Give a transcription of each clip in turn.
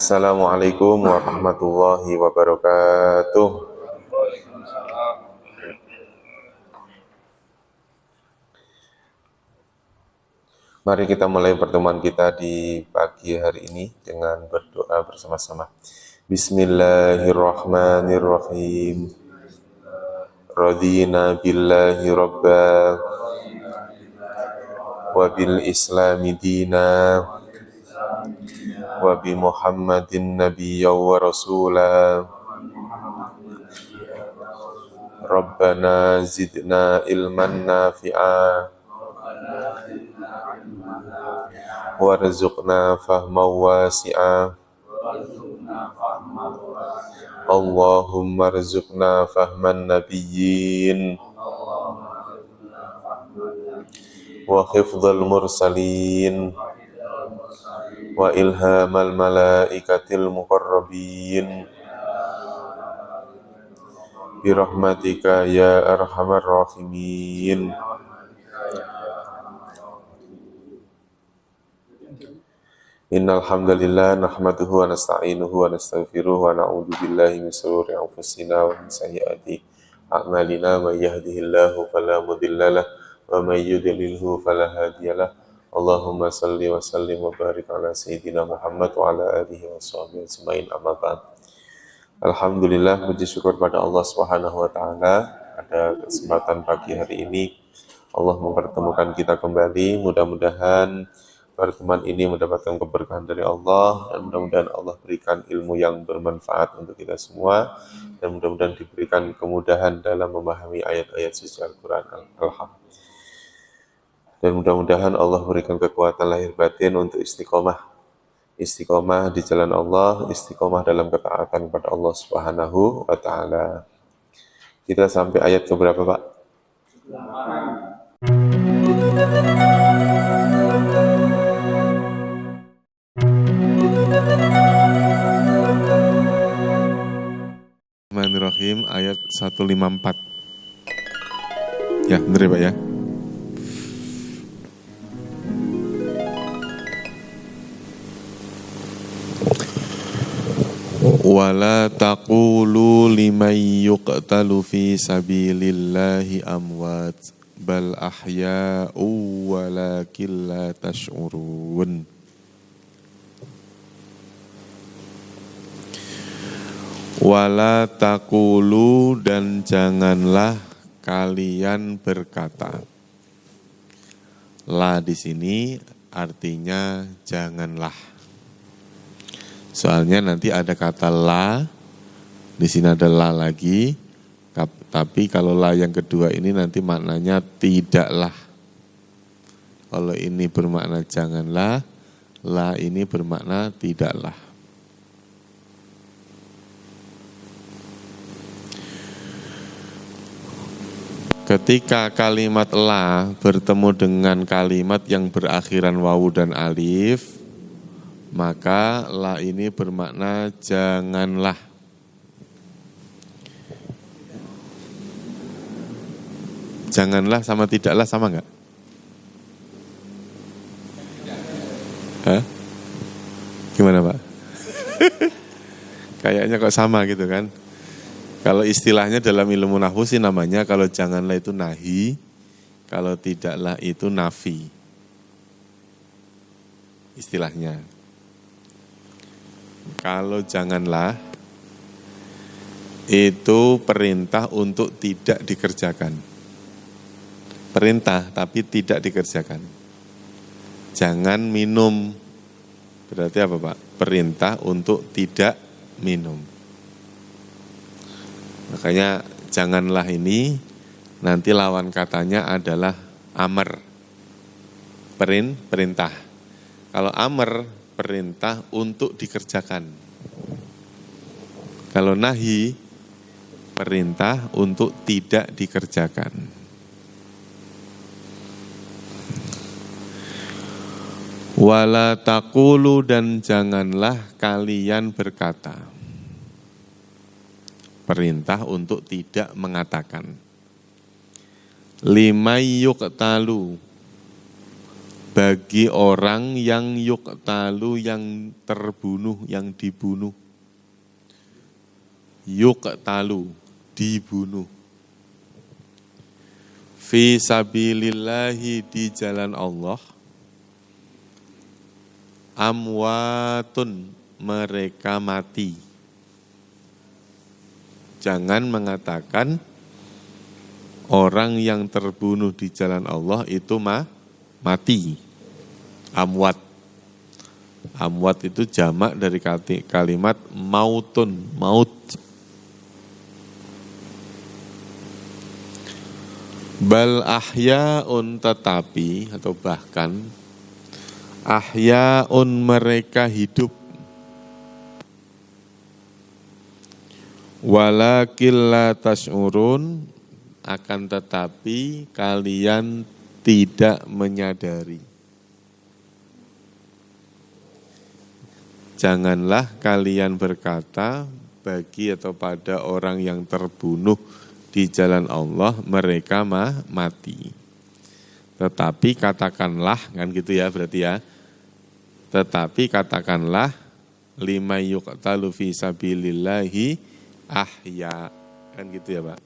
Assalamualaikum warahmatullahi wabarakatuh. Mari kita mulai pertemuan kita di pagi hari ini dengan berdoa bersama-sama. Bismillahirrahmanirrahim. Radina billahi rabba wa bil islami dina wa bi Muhammadin nabiyya wa rasula. Rabbana zidna ilman nafi'a warzuqna fahman wasi'a. Allahumma rzuqna fahman nabiyyin wa hifdzal mursalin wa ilhamal malaikatil muqarrabin birahmatika ya arhamar rahimin. Innal hamdalillah nahmaduhu wa nasta'inuhu wa nastaghfiruhu wa na'udzu billahi min shururi anfusina wa min sayyiati a'malina. May yahdihillahu fala mudhillalah wa may yudlilhu fala hadiyalah. Allahumma salli wa sallim wa barik ala sayyidina Muhammad wa ala alihi wa sahbihi ajmain, amma ba'd. Alhamdulillah, puji syukur pada Allah Subhanahu wa taala, pada kesempatan pagi hari ini Allah mempertemukan kita kembali. Mudah-mudahan pertemuan ini mendapatkan keberkahan dari Allah, dan mudah-mudahan Allah berikan ilmu yang bermanfaat untuk kita semua, dan mudah-mudahan diberikan kemudahan dalam memahami ayat-ayat suci Al-Quran. Dan mudah-mudahan Allah berikan kekuatan lahir batin untuk istiqomah di jalan Allah, istiqomah dalam ketaatan kepada Allah Subhanahu wa taala. Kita sampai ayat ke berapa, Pak? Bismillahirrahmanirrahim, ayat 154. Ya, benar ya, Pak ya? Wala taqulu liman yuqtalu fi sabilillahi amwat bal ahya'u walakin la tash'urun. Wala taqulu, dan janganlah kalian berkata. La di sini artinya janganlah. Soalnya nanti ada kata la, di sini ada la lagi, tapi kalau la yang kedua ini nanti maknanya tidaklah. Kalau ini bermakna janganlah, la ini bermakna tidaklah. Ketika kalimat la bertemu dengan kalimat yang berakhiran wawu dan alif, maka la ini bermakna janganlah. Janganlah sama tidaklah sama enggak? Hah? Gimana, Pak? Kayaknya kok sama gitu kan? Kalau istilahnya dalam ilmu nahwu sih namanya, kalau janganlah itu nahi, kalau tidaklah itu nafi. Istilahnya. Kalau janganlah itu perintah untuk tidak dikerjakan. Perintah tapi tidak dikerjakan. Jangan minum. Berarti apa, Pak? Perintah untuk tidak minum. Makanya janganlah ini nanti lawan katanya adalah amr. Perintah. Kalau amr, perintah untuk dikerjakan. Kalau nahi, perintah untuk tidak dikerjakan. Wala taqulu, dan janganlah kalian berkata. Perintah untuk tidak mengatakan. Limay yuqtalu, bagi orang yang yuqtalu, yang terbunuh, yang dibunuh. Yuqtalu, dibunuh. Fi sabilillahi, di jalan Allah. Amwatun, mereka mati. Jangan mengatakan orang yang terbunuh di jalan Allah itu mati. Amwat. Amwat itu jamak dari kalimat mautun, maut. Bal ahyaun, tetapi atau bahkan ahyaun, mereka hidup. Walakin la tash'urun, akan tetapi kalian tidak menyadari. Janganlah kalian berkata bagi atau pada orang yang terbunuh di jalan Allah, mereka mati. Tetapi katakanlah, kan gitu ya berarti ya. Tetapi katakanlah, lima yuqtalu fi sabilillahi ahya. Kan gitu ya Pak.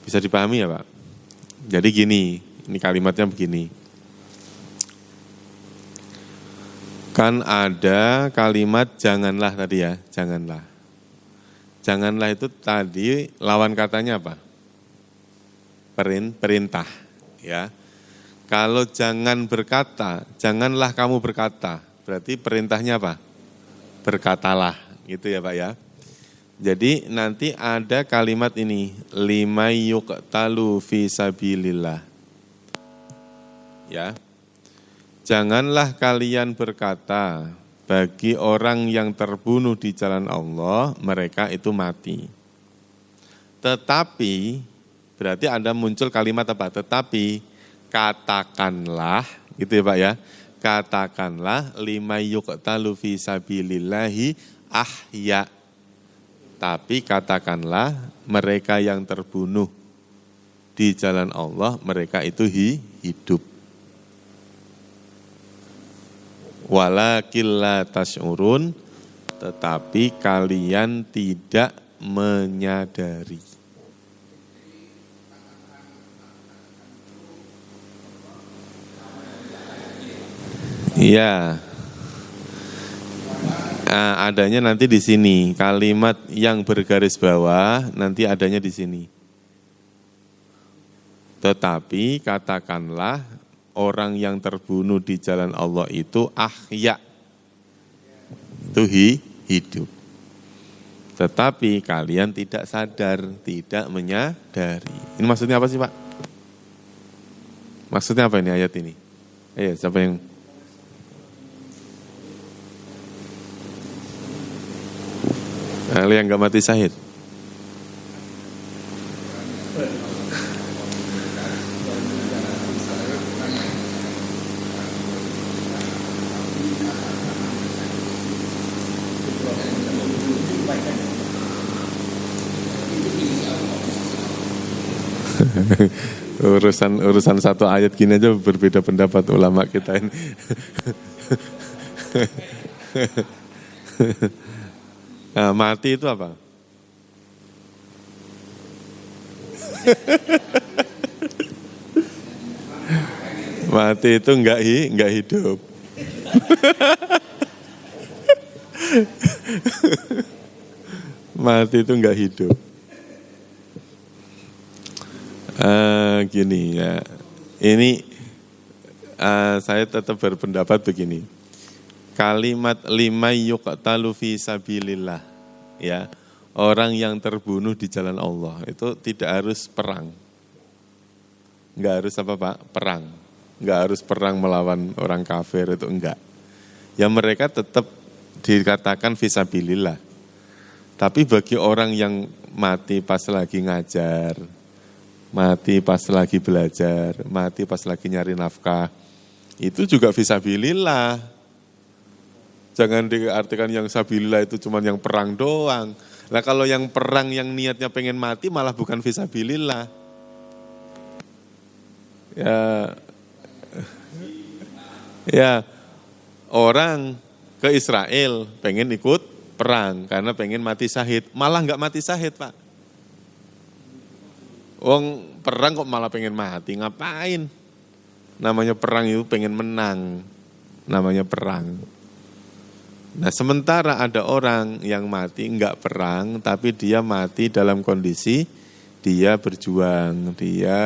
Bisa dipahami ya Pak? Jadi gini, ini kalimatnya begini. Kan ada kalimat janganlah tadi ya, janganlah. Janganlah itu tadi lawan katanya apa? Perintah, ya. Kalau jangan berkata, janganlah kamu berkata, berarti perintahnya apa? Berkatalah, gitu ya Pak ya. Jadi nanti ada kalimat ini, lima yuqtalu fi sabilillah. Ya. Janganlah kalian berkata bagi orang yang terbunuh di jalan Allah, mereka itu mati. Tetapi, berarti Anda muncul kalimat apa? Tetapi katakanlah, gitu ya Pak ya. Katakanlah lima yuqtalu fi sabilillahi ahya. Tapi katakanlah mereka yang terbunuh di jalan Allah, mereka itu hidup. Walakin la tash'urun, tetapi kalian tidak menyadari. Iya. Adanya nanti di sini, kalimat yang bergaris bawah nanti adanya di sini. Tetapi katakanlah orang yang terbunuh di jalan Allah itu ahya, itu hidup. Tetapi kalian tidak sadar, tidak menyadari. Ini maksudnya apa sih Pak? Maksudnya apa ini ayat ini? Siapa yang... yang nggak mati syahid. urusan satu ayat gini aja berbeda pendapat ulama kita ini. Nah, mati itu apa? Mati itu enggak hidup. Mati itu enggak hidup. Gini ya. Ini saya tetap berpendapat begini. Kalimat lima yuqtalu fi sabilillah, ya, orang yang terbunuh di jalan Allah itu tidak harus perang, nggak harus apa Pak, perang, nggak harus perang melawan orang kafir, itu enggak. Ya mereka tetap dikatakan fi sabilillah. Tapi bagi orang yang mati pas lagi ngajar, mati pas lagi belajar, mati pas lagi nyari nafkah, itu juga fi sabilillah. Jangan diartikan yang sabilillah itu cuma yang perang doang. Nah kalau yang perang yang niatnya pengen mati malah bukan fisabilillah. Ya, ya orang ke Israel pengen ikut perang karena pengen mati syahid, malah nggak mati syahid Pak. Wong perang kok malah pengen mati, ngapain? Namanya perang itu pengen menang, namanya perang. Nah sementara ada orang yang mati nggak perang, tapi dia mati dalam kondisi dia berjuang. Dia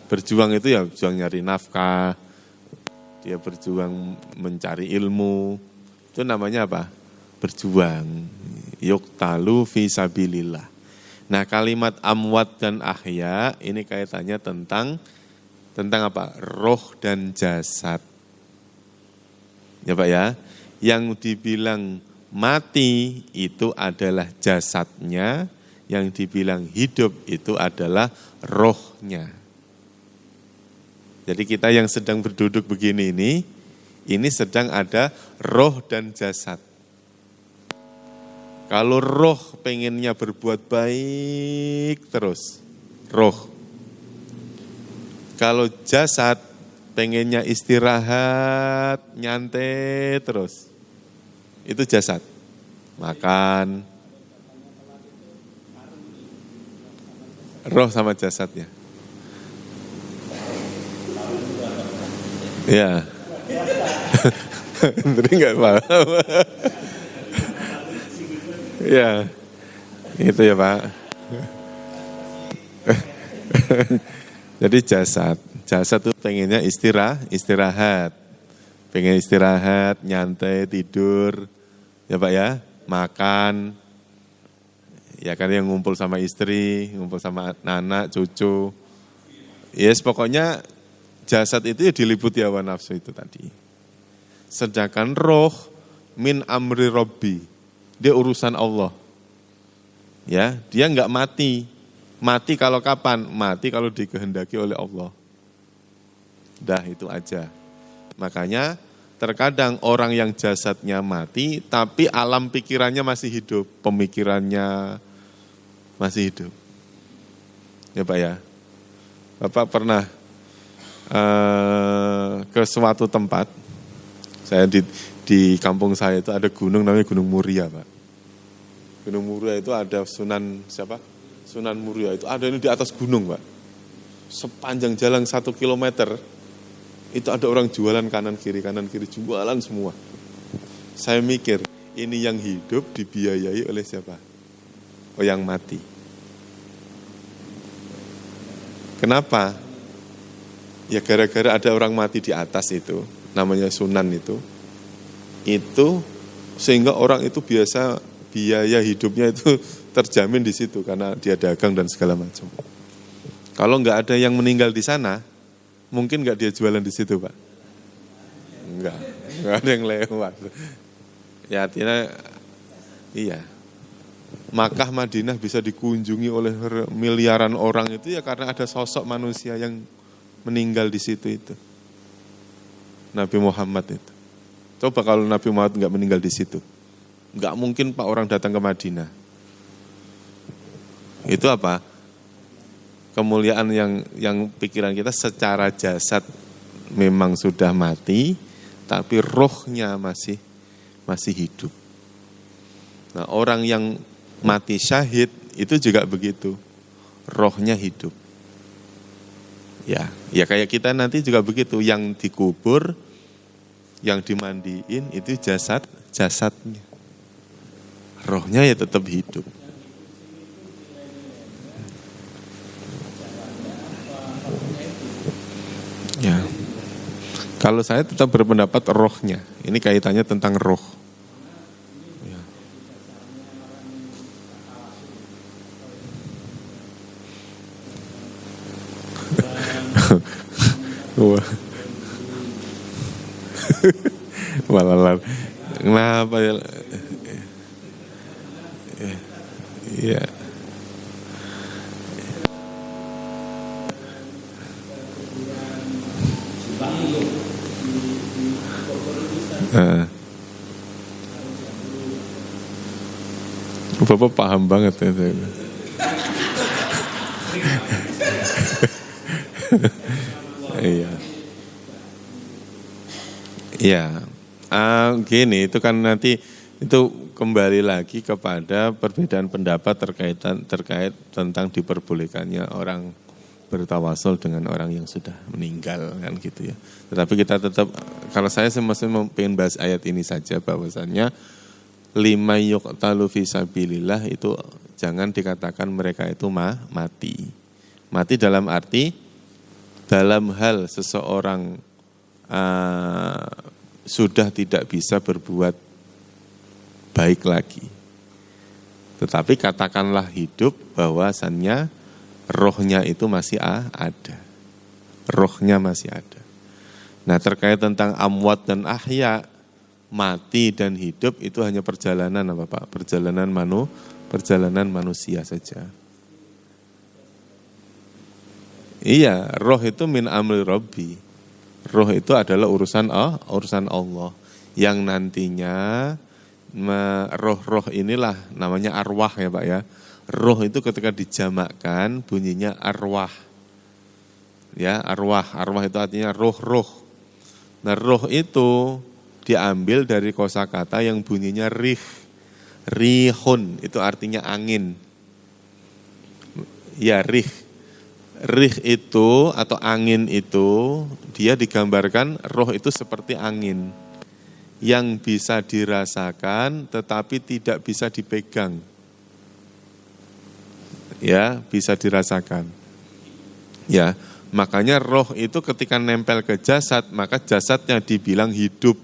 berjuang itu ya berjuang nyari nafkah, dia berjuang mencari ilmu, itu namanya apa? Berjuang. Yuqtalu fi sabilillah. Nah kalimat amwat dan ahya ini kaitannya tentang apa? Roh dan jasad. Ya Pak ya, yang dibilang mati itu adalah jasadnya, yang dibilang hidup itu adalah rohnya. Jadi kita yang sedang berduduk begini ini sedang ada roh dan jasad. Kalau roh pengennya berbuat baik terus, roh. Kalau jasad pengennya istirahat, nyantai terus, itu jasad. Makan, roh sama jasadnya. Ya, Hendri nggak paham. Ya, itu ya Pak. Jadi jasad tuh pengennya istirahat. Pengen istirahat, nyantai, tidur. Ya Pak ya, makan. Ya kan yang ngumpul sama istri, ngumpul sama anak, cucu. Yes, pokoknya jasad itu ya diliputi hawa nafsu itu tadi. Sedangkan roh min amri robbi. Dia urusan Allah. Ya, dia enggak mati. Mati kalau kapan? Mati kalau dikehendaki oleh Allah. Dah itu aja. Makanya terkadang orang yang jasadnya mati tapi alam pikirannya masih hidup, pemikirannya masih hidup. Ya Pak ya. Bapak pernah ke suatu tempat. Saya di kampung saya itu ada gunung namanya Gunung Muria, Pak. Gunung Muria itu ada Sunan Muria itu ada ini di atas gunung, Pak. Sepanjang jalan 1 kilometer itu ada orang jualan kanan kiri jualan semua. Saya mikir ini yang hidup dibiayai oleh siapa? Oh yang mati. Kenapa? Ya gara-gara ada orang mati di atas itu, namanya Sunan itu sehingga orang itu biaya hidupnya itu terjamin di situ karena dia dagang dan segala macam. Kalau nggak ada yang meninggal di sana, mungkin nggak dia jualan di situ, Pak. Nggak ada yang lewat. Ya artinya, iya. Makkah Madinah bisa dikunjungi oleh miliaran orang itu ya karena ada sosok manusia yang meninggal di situ itu. Nabi Muhammad itu. Coba kalau Nabi Muhammad nggak meninggal di situ, nggak mungkin Pak orang datang ke Madinah. Itu apa? Kemuliaan yang pikiran kita secara jasad memang sudah mati, tapi rohnya masih hidup. Nah orang yang mati syahid itu juga begitu, rohnya hidup. Ya kayak kita nanti juga begitu, yang dikubur, yang dimandiin itu jasadnya. Rohnya ya tetap hidup. Ya. Kalau saya tetap berpendapat rohnya. Ini kaitannya tentang roh. Ya. Walalar. Kenapa ya? Iya. Bapak paham banget ya. Iya. Iya. Gini, itu kan nanti itu kembali lagi kepada perbedaan pendapat terkait tentang diperbolehkannya orang bertawasul dengan orang yang sudah meninggal kan gitu ya. Tetapi kita tetap, kalau saya masih pengen bahas ayat ini saja, bahwasannya lima yuqtalu fisabilillah itu jangan dikatakan mereka itu mati. Mati dalam arti dalam hal seseorang sudah tidak bisa berbuat baik lagi. Tetapi katakanlah hidup, bahwasannya rohnya itu masih ada. Rohnya masih ada. Nah, terkait tentang amwat dan ahya, mati dan hidup itu hanya perjalanan apa Pak? Perjalanan manusia saja. Iya, roh itu min amri Rabbi. Roh itu adalah urusan Allah yang nantinya roh-roh inilah namanya arwah ya Pak ya. Roh itu ketika dijamakkan bunyinya arwah. Ya, arwah. Arwah itu artinya roh-roh. Nah, roh itu diambil dari kosakata yang bunyinya rih. Rihun itu artinya angin. Ya, rih. Rih itu atau angin itu dia digambarkan roh itu seperti angin yang bisa dirasakan tetapi tidak bisa dipegang. Ya, bisa dirasakan. Ya, makanya roh itu ketika nempel ke jasad, maka jasadnya dibilang hidup.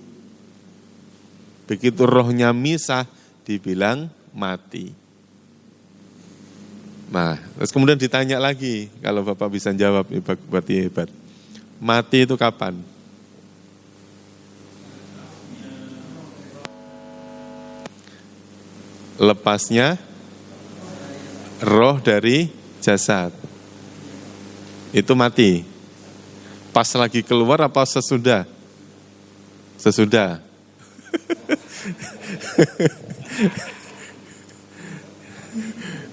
Begitu rohnya misah, dibilang mati. Nah, terus kemudian ditanya lagi, kalau Bapak bisa jawab, berarti hebat. Mati itu kapan? Lepasnya roh dari jasad. Itu mati. Pas lagi keluar apa sesudah? Sesudah.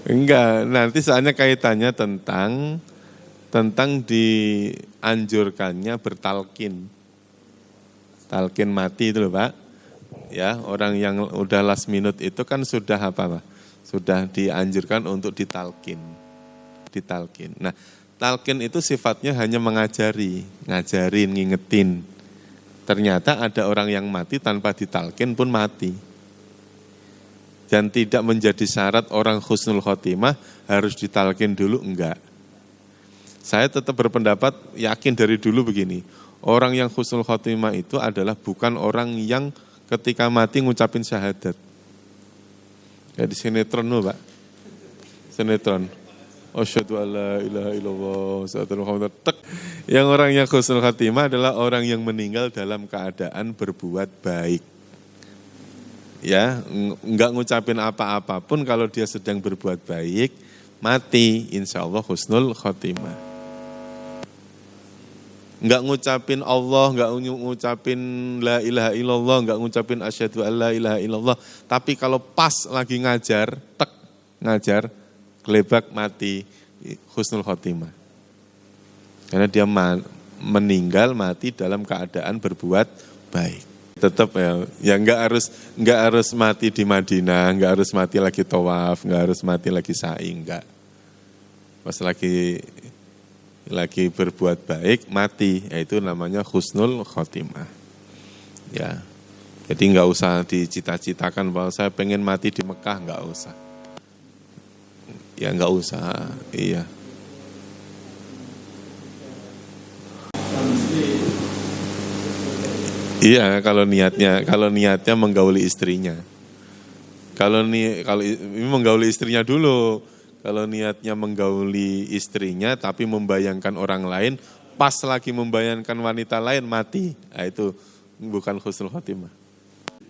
Enggak, nanti soalnya kaitannya tentang dianjurkannya bertalkin. Talkin mati itu loh Pak. Ya, orang yang udah last minute itu kan sudah apa Pak? Sudah dianjurkan untuk ditalkin. Nah, talkin itu sifatnya hanya mengajari, ngajarin, ngingetin. Ternyata ada orang yang mati tanpa ditalkin pun mati. Dan tidak menjadi syarat orang husnul khotimah harus ditalkin dulu, enggak. Saya tetap berpendapat, yakin dari dulu begini, orang yang husnul khotimah itu adalah bukan orang yang ketika mati ngucapin syahadat. Kayak di sinetron loh Pak, sinetron. Asyhadu alla ilaha illallah, asyhadu Muhammad. Yang orang yang husnul khotimah adalah orang yang meninggal dalam keadaan berbuat baik. Ya, enggak ngucapin apa-apapun kalau dia sedang berbuat baik, mati, insya Allah husnul khotimah. Enggak ngucapin Allah, enggak ngucapin la ilaha illallah, enggak ngucapin asyhadu alla ilaha illallah, tapi kalau pas lagi ngajar, ngajar, kelebak mati, husnul khotimah. Karena dia meninggal mati dalam keadaan berbuat baik. Tetap ya enggak harus mati di Madinah, enggak harus mati lagi tawaf, enggak harus mati lagi sa'i, enggak. Pas lagi berbuat baik mati, yaitu namanya husnul khotimah. Ya. Jadi enggak usah dicita-citakan bahwa saya pengen mati di Mekah, enggak usah. Ya enggak usah. Iya. Iya, kalau niatnya menggauli istrinya. Kalau ini menggauli istrinya dulu. Kalau niatnya menggauli istrinya tapi membayangkan orang lain, pas lagi membayangkan wanita lain mati. Nah, itu bukan husnul khotimah.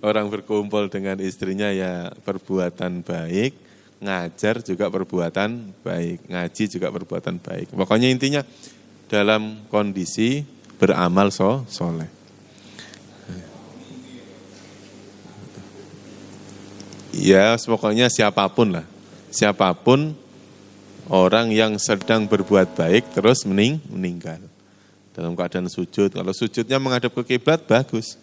Orang berkumpul dengan istrinya ya perbuatan baik, ngajar juga perbuatan baik, ngaji juga perbuatan baik. Pokoknya intinya dalam kondisi beramal soleh. Ya, pokoknya siapapun lah. Siapapun orang yang sedang berbuat baik terus meninggal. dalam keadaan sujud. Kalau sujudnya menghadap ke kiblat bagus.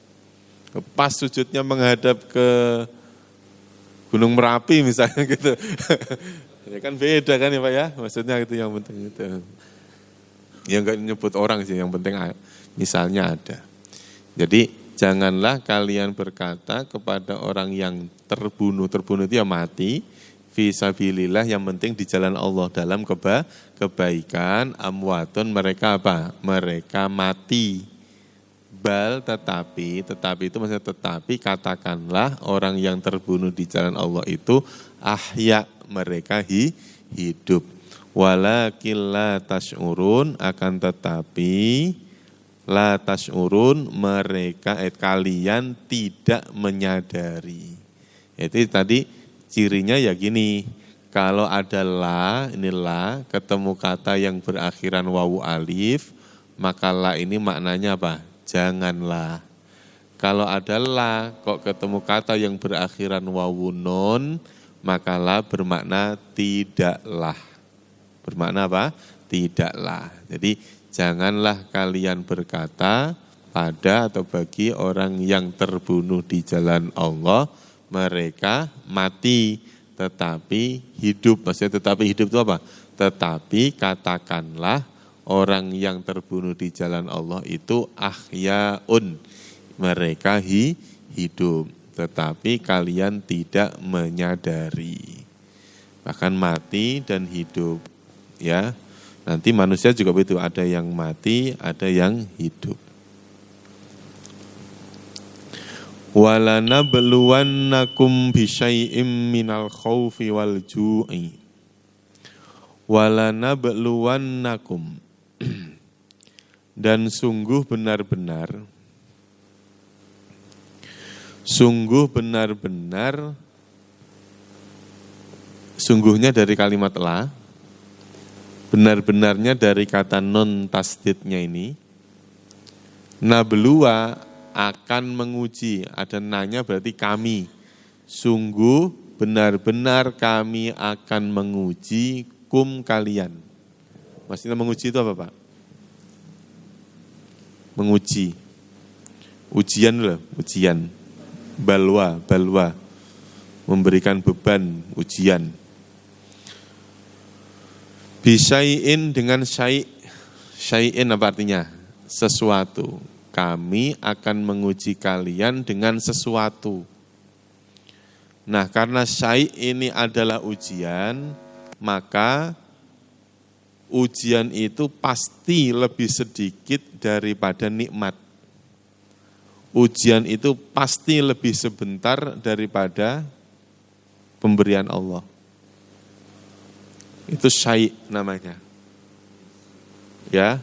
Pas sujudnya menghadap ke Gunung Merapi misalnya gitu. Ya kan beda kan ya Pak ya, maksudnya itu yang penting itu. Ya enggak nyebut orang sih, yang penting misalnya ada. Jadi janganlah kalian berkata kepada orang yang terbunuh itu ya mati, fisabilillah yang penting di jalan Allah dalam kebaikan, amwatun mereka apa? Mereka mati. Bal tetapi itu maksudnya tetapi katakanlah orang yang terbunuh di jalan Allah itu ahya mereka hidup. Walakin la tash'urun akan tetapi la tash'urun mereka kalian tidak menyadari. Itu tadi cirinya ya gini. Kalau ada la, inilah ketemu kata yang berakhiran wawu alif, maka la ini maknanya apa? Janganlah. Kalau ada la, kok ketemu kata yang berakhiran wawu nun, maka la bermakna tidaklah. Bermakna apa? Tidaklah. Jadi janganlah kalian berkata pada atau bagi orang yang terbunuh di jalan Allah, mereka mati tetapi hidup. Maksudnya tetapi hidup itu apa? Tetapi katakanlah orang yang terbunuh di jalan Allah itu ahyaun. Mereka hidup. Tetapi kalian tidak menyadari. Bahkan mati dan hidup. Ya, nanti manusia juga begitu. Ada yang mati, ada yang hidup. Walanabluwannakum bisyai'im minal khaufi wal ju'i. Walanabluwannakum. Dan sungguh benar-benar sungguhnya dari kalimat la, benar-benarnya dari kata non tasdidnya ini, nabluwa akan menguji, ada nanya berarti kami, sungguh benar-benar kami akan menguji kum kalian. Maksudnya menguji itu apa Pak? Menguji. Ujian loh, ujian. Balwa. Memberikan beban, ujian. Bisyai'in dengan syai'. Syai'in apa artinya? Sesuatu. Kami akan menguji kalian dengan sesuatu. Nah, karena syai' ini adalah ujian, maka ujian itu pasti lebih sedikit daripada nikmat. Ujian itu pasti lebih sebentar daripada pemberian Allah. Itu syai' namanya. Ya,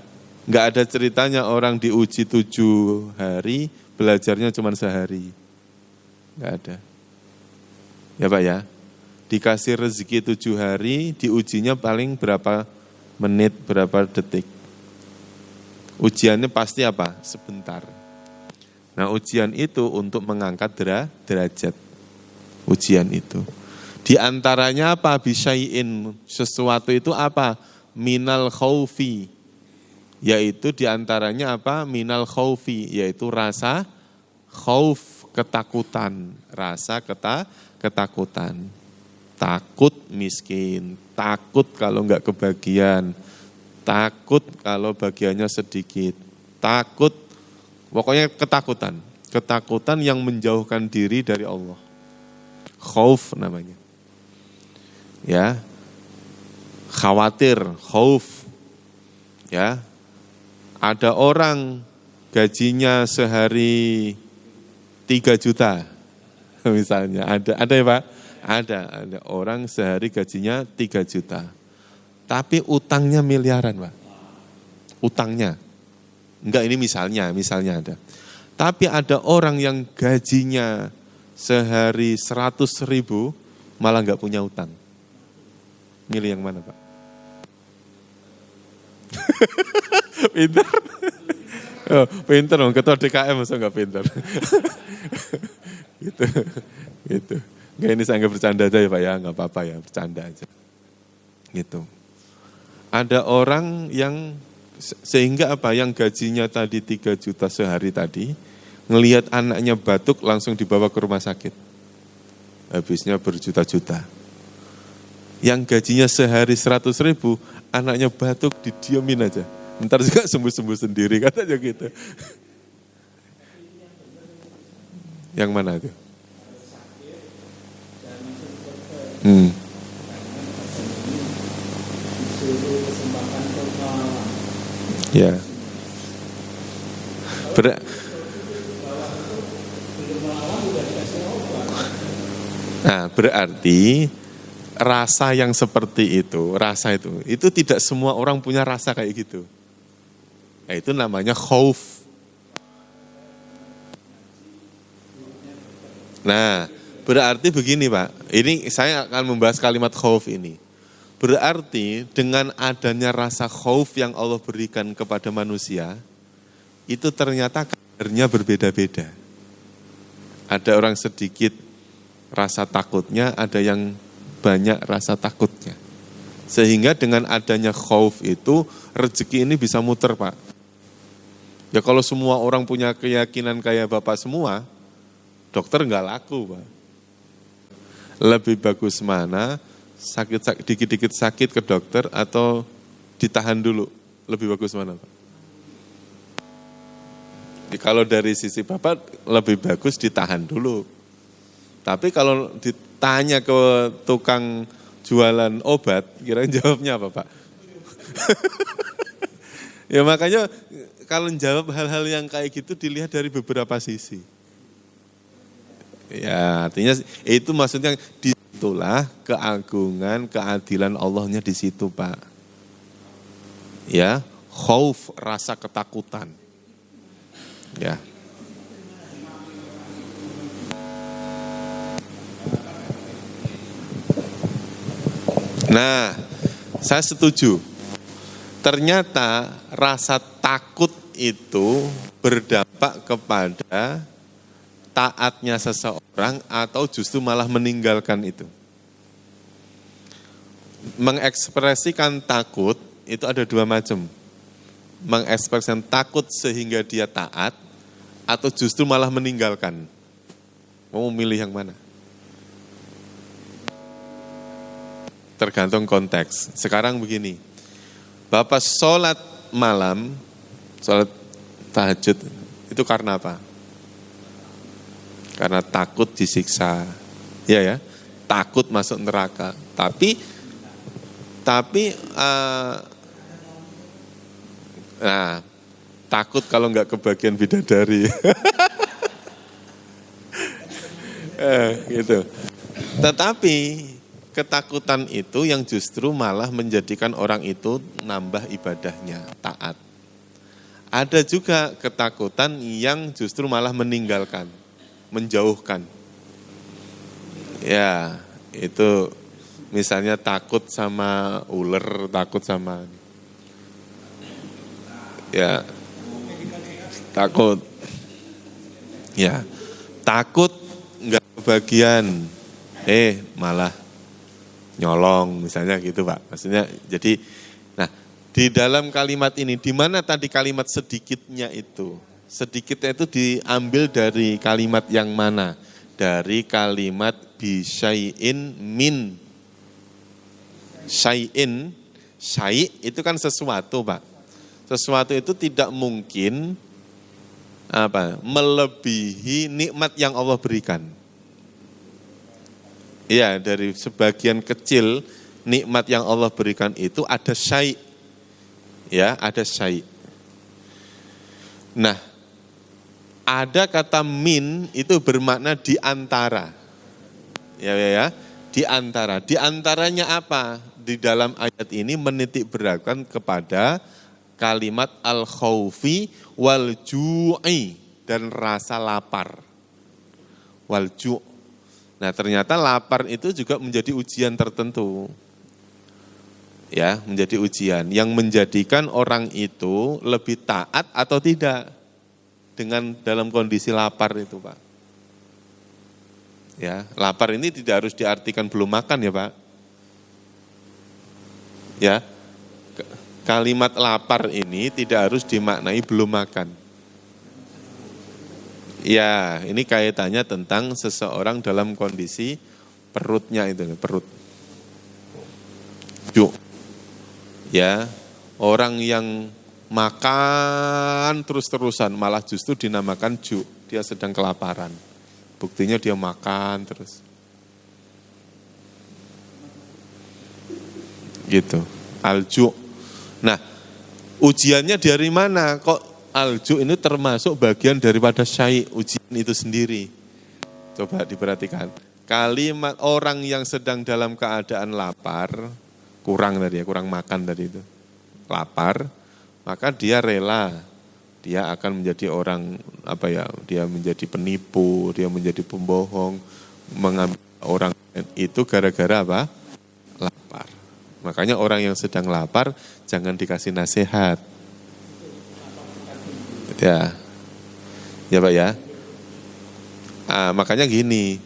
enggak ada ceritanya orang diuji 7 hari, belajarnya cuma sehari. Enggak ada. Ya Pak ya, dikasih rezeki 7 hari, diujinya paling berapa menit, berapa detik. Ujiannya pasti apa? Sebentar. Nah ujian itu untuk mengangkat derajat. Ujian itu. Di antaranya apa? Bisyai'in. Sesuatu itu apa? Minal khaufi. Yaitu di antaranya apa? Minal khaufi. Yaitu rasa khauf, ketakutan. Rasa ketakutan. Takut miskin, takut kalau enggak kebagian, takut kalau bagiannya sedikit, takut, pokoknya ketakutan. Ketakutan yang menjauhkan diri dari Allah. Khauf namanya. Ya, khawatir, khauf. Ya, ada orang gajinya sehari 3 juta, misalnya. Ada ya Pak? Ada orang sehari gajinya 3 juta. Tapi utangnya miliaran, Pak. Utangnya. Enggak, ini misalnya ada. Tapi ada orang yang gajinya sehari 100.000 malah enggak punya utang. Milih yang mana, Pak? Pintar. Oh, pintar dong, ketua DKM masa enggak pintar. Gitu. Enggak, ini saya anggap bercanda aja ya Pak ya, enggak apa-apa ya, bercanda aja. Gitu. Ada orang yang Sehingga apa, yang gajinya tadi 3 juta sehari tadi, ngelihat anaknya batuk langsung dibawa ke rumah sakit. Habisnya berjuta-juta. Yang gajinya sehari 100.000, anaknya batuk didiamin aja. Ntar juga sembuh-sembuh sendiri, katanya gitu. Yang mana itu? Ya. Berarti rasa yang seperti itu, itu tidak semua orang punya rasa kayak gitu. Ya, itu namanya khauf. Nah, berarti begini Pak, ini saya akan membahas kalimat khauf ini. Berarti dengan adanya rasa khauf yang Allah berikan kepada manusia, itu ternyata kadarnya berbeda-beda. Ada orang sedikit rasa takutnya, ada yang banyak rasa takutnya. Sehingga dengan adanya khauf itu, rezeki ini bisa muter Pak. Ya kalau semua orang punya keyakinan kayak Bapak semua, dokter nggak laku Pak. Lebih bagus mana? Dikit-dikit sakit ke dokter atau ditahan dulu? Lebih bagus mana Pak? Kalau dari sisi Bapak lebih bagus ditahan dulu. Tapi kalau ditanya ke tukang jualan obat, kira-kira jawabnya apa Pak? Ya makanya kalau jawab hal-hal yang kayak gitu dilihat dari beberapa sisi. Ya artinya itu maksudnya disitulah keagungan, keadilan Allahnya di situ Pak. Ya, khauf, rasa ketakutan. Ya. Nah, saya setuju. Ternyata rasa takut itu berdampak kepada taatnya seseorang atau justru malah meninggalkan itu. Mengekspresikan takut itu ada 2 macam. Mengekspresikan takut sehingga dia taat atau justru malah meninggalkan. Mau memilih yang mana? Tergantung konteks. Sekarang begini, Bapak sholat malam, sholat tahajud, itu karena apa? Karena takut disiksa, ya, takut masuk neraka. Tapi takut kalau nggak kebagian bidadari, gitu. Tetapi ketakutan itu yang justru malah menjadikan orang itu nambah ibadahnya, taat. Ada juga ketakutan yang justru malah meninggalkan, menjauhkan. Ya, itu misalnya takut sama ular, takut sama, ya, takut. Ya, takut nggak kebagian, malah nyolong misalnya gitu Pak. Maksudnya jadi, nah di dalam kalimat ini, di mana tadi kalimat sedikitnya itu? Sedikitnya itu diambil dari kalimat yang mana? Dari kalimat bisyai'in min. Syai'in, syai' itu kan sesuatu Pak. Sesuatu itu tidak mungkin melebihi nikmat yang Allah berikan. Ya, dari sebagian kecil nikmat yang Allah berikan itu ada syai'. Ya, ada syai'. Nah, ada kata min itu bermakna di antara. Ya, di antara. Di antaranya apa? Di dalam ayat ini menitik beratkan kepada kalimat al-khaufi wal ju'i dan rasa lapar. Wal ju'. Nah, ternyata lapar itu juga menjadi ujian tertentu. Ya, menjadi ujian yang menjadikan orang itu lebih taat atau tidak dengan dalam kondisi lapar itu, Pak. Ya, lapar ini tidak harus diartikan belum makan ya, Pak. Ya. kalimat lapar ini tidak harus dimaknai belum makan. Ya, ini kaitannya tentang seseorang dalam kondisi perutnya itu, perut. Juk. Ya, orang yang makan terus-terusan malah justru dinamakan juk. Dia sedang kelaparan. Buktinya dia makan terus. Gitu. Al-juk. Nah, ujiannya dari mana? Kok al-juk ini termasuk bagian daripada syai, ujian itu sendiri. Coba diperhatikan. Kalimat orang yang sedang dalam keadaan lapar, kurang makan tadi itu. Lapar, maka dia rela, dia akan menjadi orang dia menjadi penipu, dia menjadi pembohong, mengambil orang itu gara-gara apa? Lapar. Makanya orang yang sedang lapar jangan dikasih nasihat. Ya Pak ya. Makanya gini,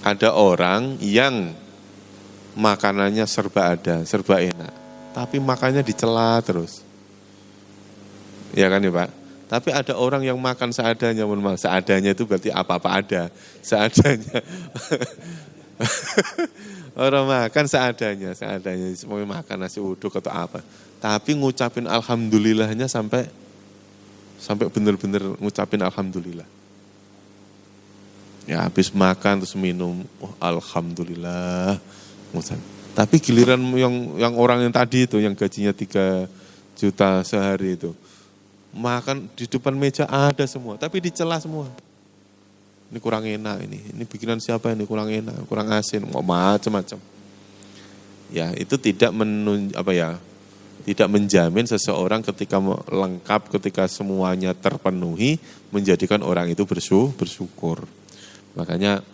ada orang yang makanannya serba ada, serba enak, tapi makannya dicela terus. Ya kan ya Pak? Tapi ada orang yang makan seadanya, seadanya itu berarti apa-apa ada, seadanya. Orang makan seadanya, semua makan nasi uduk atau apa. Tapi ngucapin alhamdulillahnya sampai benar-benar ngucapin alhamdulillah. Ya habis makan terus minum, alhamdulillah. Tapi giliran yang orang yang tadi itu, yang gajinya 3 juta sehari itu, makan di depan meja ada semua, tapi dicela semua. Ini kurang enak ini bikinan siapa ini, kurang enak, kurang asin, macam-macam. Ya itu tidak tidak menjamin seseorang ketika lengkap, ketika semuanya terpenuhi, menjadikan orang itu bersyukur. Makanya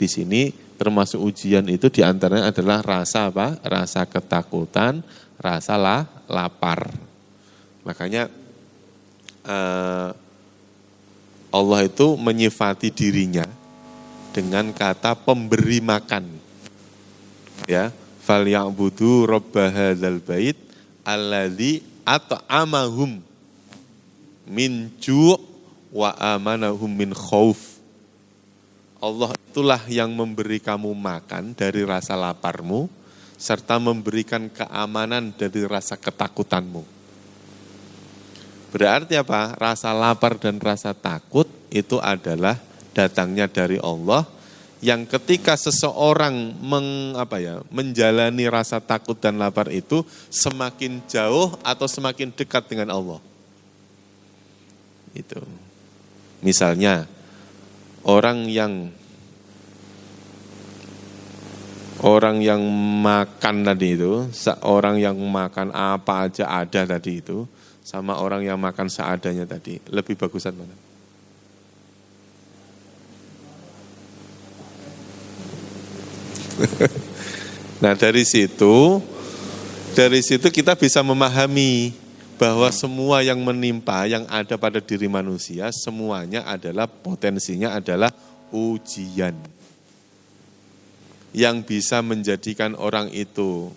di sini termasuk ujian itu diantaranya adalah rasa apa? Rasa ketakutan, rasa lapar. Makanya Allah itu menyifati dirinya dengan kata pemberi makan. Ya, falya'budu rabb hadzal bait alladzi at'amahum min ju' wa amanahum min khauf. Allah itulah yang memberi kamu makan dari rasa laparmu serta memberikan keamanan dari rasa ketakutanmu. Berarti apa? Rasa lapar dan rasa takut itu adalah datangnya dari Allah, yang ketika seseorang menjalani rasa takut dan lapar itu semakin jauh atau semakin dekat dengan Allah. Itu. Misalnya orang yang makan tadi itu, orang yang makan apa aja ada tadi itu, sama orang yang makan seadanya tadi, lebih bagusan mana? Nah dari situ kita bisa memahami bahwa semua yang menimpa, yang ada pada diri manusia, semuanya adalah potensinya adalah ujian. Yang bisa menjadikan orang itu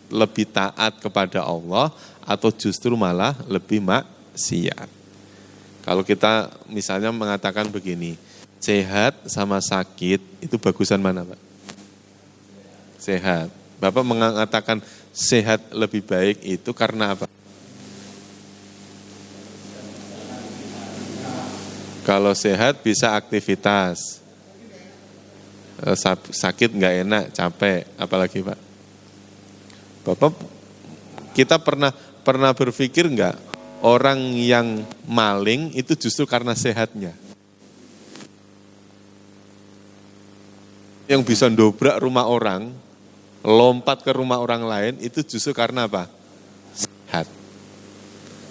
lebih taat kepada Allah atau justru malah lebih maksiat. Kalau kita misalnya mengatakan begini, sehat sama sakit itu bagusan mana Pak? Sehat. Bapak mengatakan sehat lebih baik itu karena apa? Kalau sehat bisa aktivitas, sakit nggak enak, capek, apalagi Pak? Bapak, kita pernah berpikir nggak orang yang maling itu justru karena sehatnya? Yang bisa dobrak rumah orang, lompat ke rumah orang lain, itu justru karena apa? Sehat.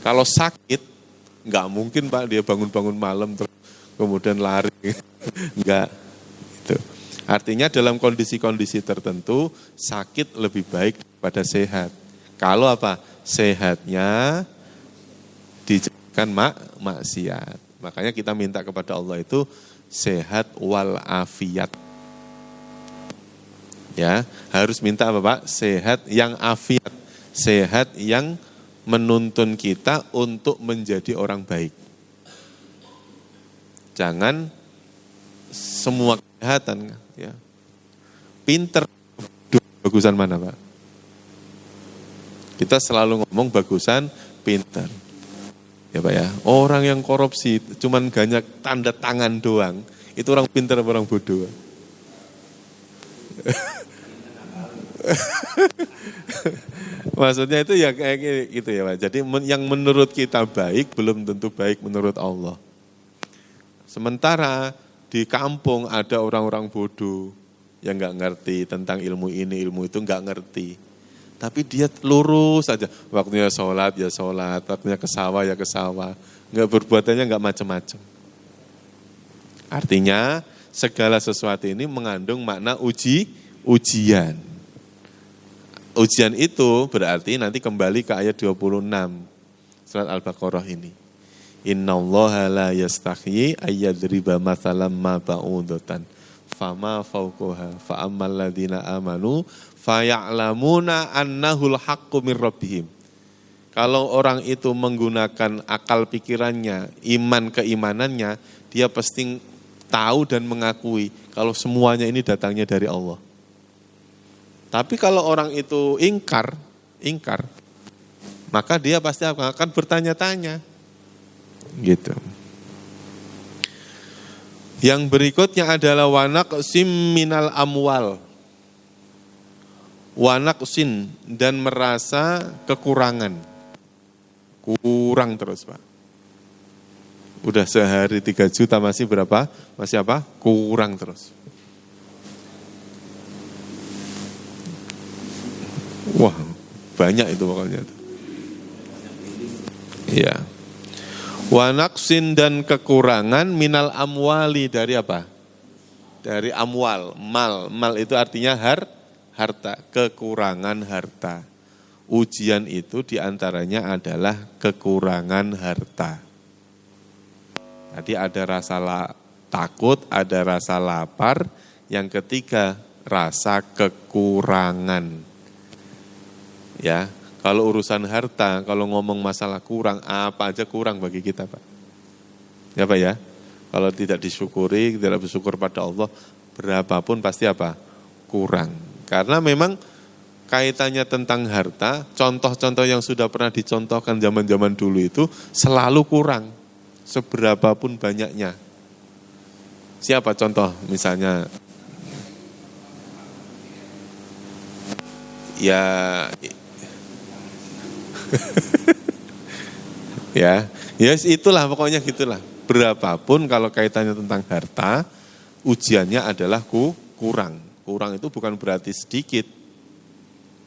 Kalau sakit, nggak mungkin Pak dia bangun-bangun malam terus kemudian lari, nggak. Gitu. Artinya dalam kondisi-kondisi tertentu sakit lebih baik daripada sehat. Kalau apa? Sehatnya dijadikan maksiat. Makanya kita minta kepada Allah itu sehat wal afiat. Ya, harus minta apa Pak? Sehat yang afiat. Sehat yang menuntun kita untuk menjadi orang baik. Jangan semua kesehatan, ya. Pinter, bagusan mana Pak? Kita selalu ngomong bagusan pinter. Ya Pak ya, orang yang korupsi cuman banyak tanda tangan doang, itu orang pinter atau orang bodoh? Maksudnya itu ya kayak gitu ya Pak. Jadi yang menurut kita baik belum tentu baik menurut Allah. Sementara di kampung ada orang-orang bodoh yang nggak ngerti tentang ilmu ini, ilmu itu nggak ngerti. Tapi dia lurus saja. Waktunya sholat ya sholat, waktunya ke sawah ya ke sawah. Nggak berbuatannya nggak macam-macam. Artinya segala sesuatu ini mengandung makna ujian. Ujian itu berarti nanti kembali ke ayat 26 surat Al-Baqarah ini. Innallaha la yastakhyi ayyadriba mathalam ma ba'udatan fama fawqaha fa ammal ladzina amanu faya'lamuna annahul haqqu mir rabbihim. Kalau orang itu menggunakan akal pikirannya, keimanannya, dia pasti tahu dan mengakui kalau semuanya ini datangnya dari Allah. Tapi kalau orang itu ingkar, maka dia pasti akan bertanya-tanya. Gitu. Yang berikutnya adalah wanaqsim minal amwal. Wanaqsin dan merasa kekurangan. Kurang terus Pak. Udah sehari 3 juta masih berapa? Masih apa? Kurang terus. Wah, banyak itu pokoknya. Iya. Wa naqsin dan kekurangan minal amwali dari apa? Dari amwal, mal. Mal itu artinya harta, kekurangan harta. Ujian itu diantaranya adalah kekurangan harta. Tadi ada rasa takut, ada rasa lapar. Yang ketiga, rasa kekurangan. Ya, kalau urusan harta, kalau ngomong masalah kurang, apa aja kurang bagi kita Pak. Ya Pak ya, kalau tidak disyukuri, tidak bersyukur pada Allah, berapapun pasti apa? Kurang. Karena memang kaitannya tentang harta, contoh-contoh yang sudah pernah dicontohkan zaman-zaman dulu itu selalu kurang, seberapapun banyaknya. Siapa contoh misalnya? Ya ya itulah pokoknya gitulah. Berapapun kalau kaitannya tentang harta, ujiannya adalah kurang. Kurang itu bukan berarti sedikit.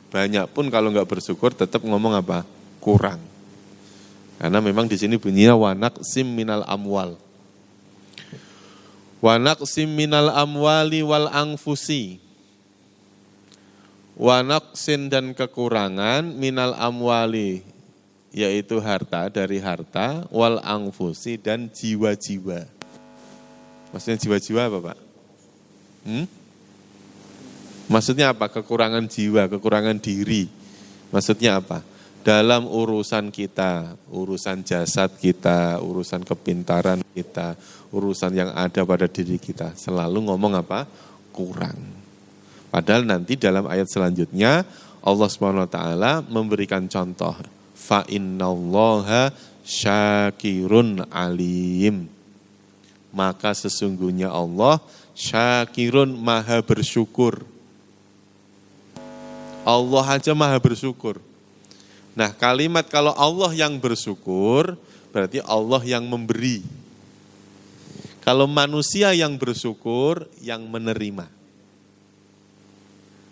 Banyak pun kalau nggak bersyukur tetap ngomong apa? Kurang. Karena memang di sini bunyinya wanaqsim minal amwal. Wanaqsim minal amwali wal anfusi. Wanaqsin dan kekurangan minal amwali, yaitu harta, dari harta, wal anfusi dan jiwa-jiwa. Maksudnya jiwa-jiwa apa Pak? Maksudnya apa? Kekurangan jiwa, kekurangan diri. Maksudnya apa? Dalam urusan kita, urusan jasad kita, urusan kepintaran kita, urusan yang ada pada diri kita, selalu ngomong apa? Kurang. Padahal nanti dalam ayat selanjutnya Allah SWT memberikan contoh. Fa innallaha syakirun alim. Maka sesungguhnya Allah syakirun maha bersyukur. Allah aja maha bersyukur. Nah kalimat kalau Allah yang bersyukur berarti Allah yang memberi. Kalau manusia yang bersyukur yang menerima.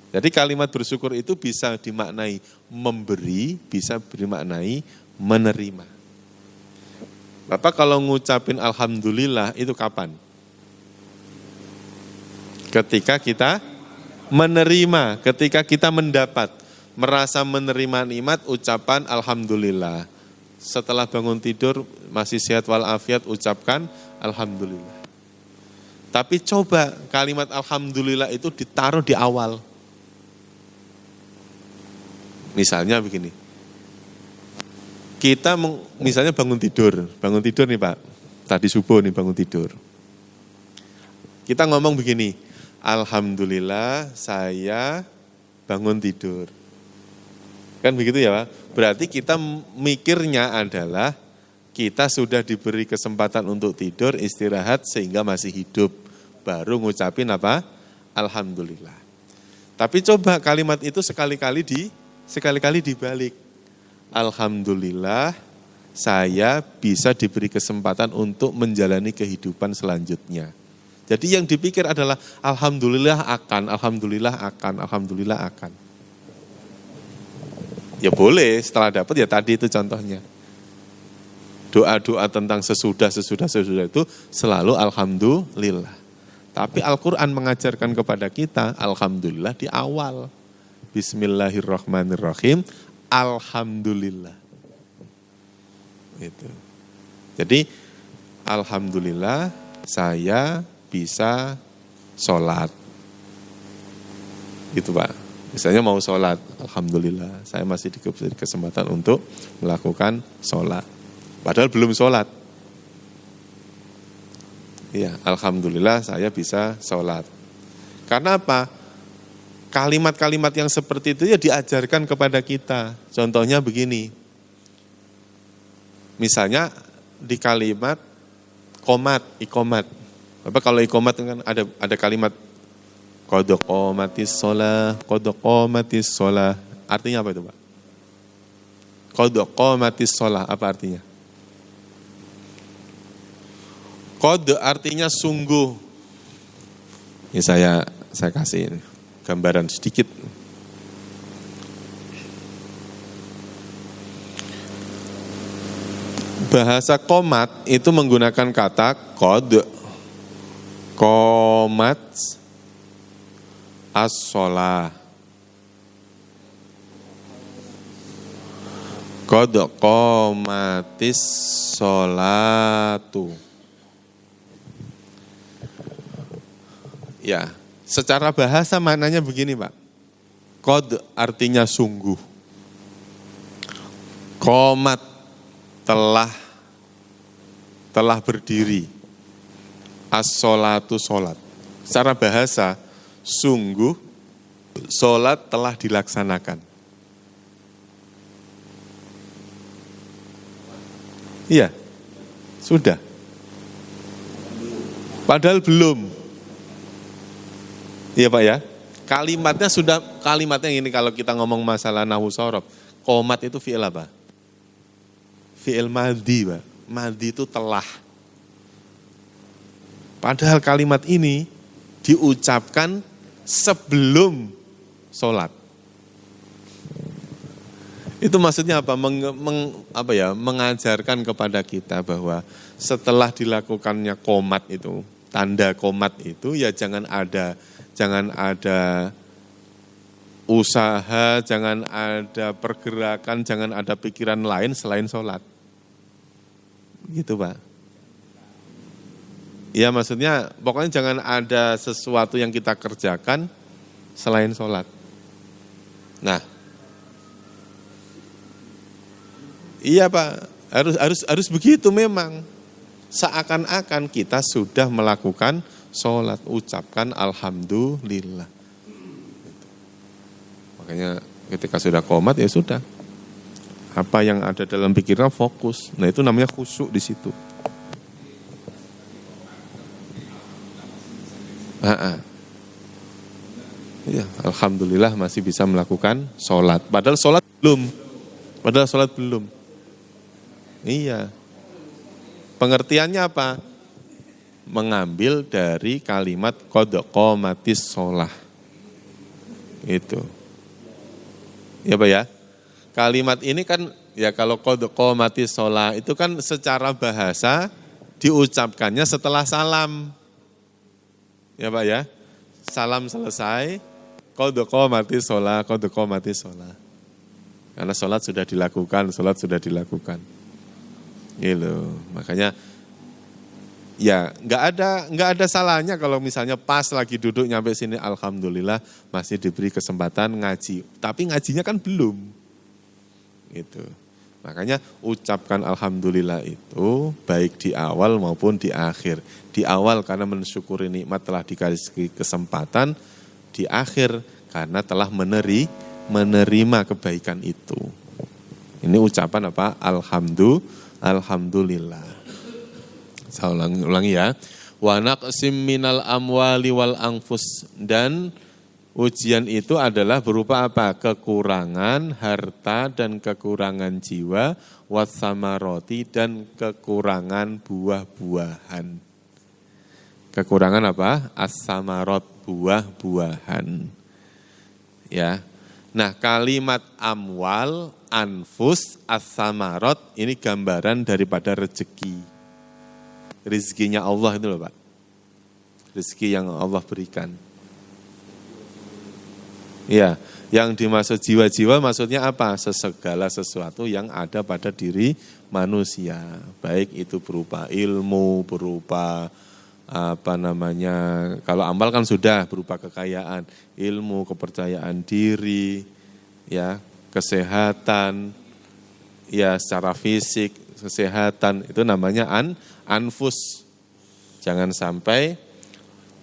Jadi kalimat bersyukur itu bisa dimaknai memberi, bisa dimaknai menerima. Bapak kalau ngucapin alhamdulillah itu kapan? Ketika kita menerima, ketika kita mendapat, merasa menerima nikmat, ucapan alhamdulillah. Setelah bangun tidur masih sehat walafiat, ucapkan alhamdulillah. Tapi coba kalimat alhamdulillah itu ditaruh di awal. Misalnya begini, kita misalnya bangun tidur nih Pak, tadi subuh nih bangun tidur. Kita ngomong begini, alhamdulillah saya bangun tidur. Kan begitu ya Pak? Berarti kita mikirnya adalah kita sudah diberi kesempatan untuk tidur, istirahat sehingga masih hidup. Baru ngucapin apa? Alhamdulillah. Tapi coba kalimat itu sekali-kali dibalik. Alhamdulillah saya bisa diberi kesempatan untuk menjalani kehidupan selanjutnya. Jadi yang dipikir adalah alhamdulillah akan. Ya boleh, setelah dapat ya tadi itu contohnya. Doa-doa tentang sesudah itu selalu alhamdulillah. Tapi Al-Quran mengajarkan kepada kita alhamdulillah di awal. Bismillahirrahmanirrahim. Alhamdulillah. Itu. Jadi alhamdulillah saya bisa sholat. Gitu Pak. Misalnya mau sholat, alhamdulillah saya masih diberi kesempatan untuk melakukan sholat. Padahal belum sholat. Iya, alhamdulillah saya bisa sholat. Karena apa? Kalimat-kalimat yang seperti itu ya diajarkan kepada kita. Contohnya begini. Misalnya di kalimat ikomat. Apa kalau ikomat kan ada kalimat qad qamatis shalah. Artinya apa itu, Pak? Qad qamatis shalah apa artinya? Qad artinya sungguh. Ini saya kasih gambaran sedikit. Bahasa qomat itu menggunakan kata qad, qomat, as-sholah. Qad qomatis sholatu. Ya, secara bahasa maknanya begini Pak. Qad artinya sungguh. Qomat telah berdiri. As-sholatu sholat. Secara bahasa, sungguh sholat telah dilaksanakan. Iya, sudah. Padahal belum. Iya Pak ya, kalimatnya ini kalau kita ngomong masalah nahwu shorof, qomat itu fi'il apa? Fi'il madhi Pak, madhi itu telah. Padahal kalimat ini diucapkan sebelum sholat. Itu maksudnya apa? Mengajarkan kepada kita bahwa setelah dilakukannya qomat itu, tanda qomat itu ya jangan ada usaha, jangan ada pergerakan, jangan ada pikiran lain selain sholat. Gitu Pak. Ya maksudnya pokoknya jangan ada sesuatu yang kita kerjakan selain sholat. Nah, iya Pak, harus begitu memang. Seakan-akan kita sudah melakukan sholat, ucapkan alhamdulillah. Makanya ketika sudah qomat ya sudah. Apa yang ada dalam pikiran fokus. Nah itu namanya khusyuk di situ. Ya, alhamdulillah masih bisa melakukan sholat. Padahal sholat belum. Iya. Pengertiannya apa? Mengambil dari kalimat qad qomatis sholah. Itu. Ya Pak ya. Kalimat ini kan ya kalau qad qomatis sholah itu kan secara bahasa diucapkannya setelah salam. Ya Pak ya. Salam selesai, qad qomatis sholah. Karena sholat sudah dilakukan. Gitu. Makanya ya nggak ada salahnya kalau misalnya pas lagi duduk nyampe sini alhamdulillah masih diberi kesempatan ngaji. Tapi ngajinya kan belum. Itu. Makanya ucapkan alhamdulillah itu baik di awal maupun di akhir. Di awal karena mensyukuri nikmat telah dikasih kesempatan, di akhir karena telah menerima kebaikan itu. Ini ucapan apa? Alhamdulillah. Saya ulangi ya. Wa naqsim minal amwali wal anfus, dan ujian itu adalah berupa apa? Kekurangan harta dan kekurangan jiwa, wassamaroti, dan kekurangan buah-buahan. Kekurangan apa? As-samarot, buah-buahan. Ya. Nah, kalimat amwal, anfus, as-samarot ini gambaran daripada rezeki. Rezekinya Allah itu loh, Pak. Rezeki yang Allah berikan. Ya, yang dimaksud jiwa-jiwa maksudnya apa? Segala sesuatu yang ada pada diri manusia. Baik itu berupa ilmu, berupa kalau amal kan sudah berupa kekayaan, ilmu, kepercayaan diri, ya, kesehatan, ya secara fisik, kesehatan, itu namanya anfus. Jangan sampai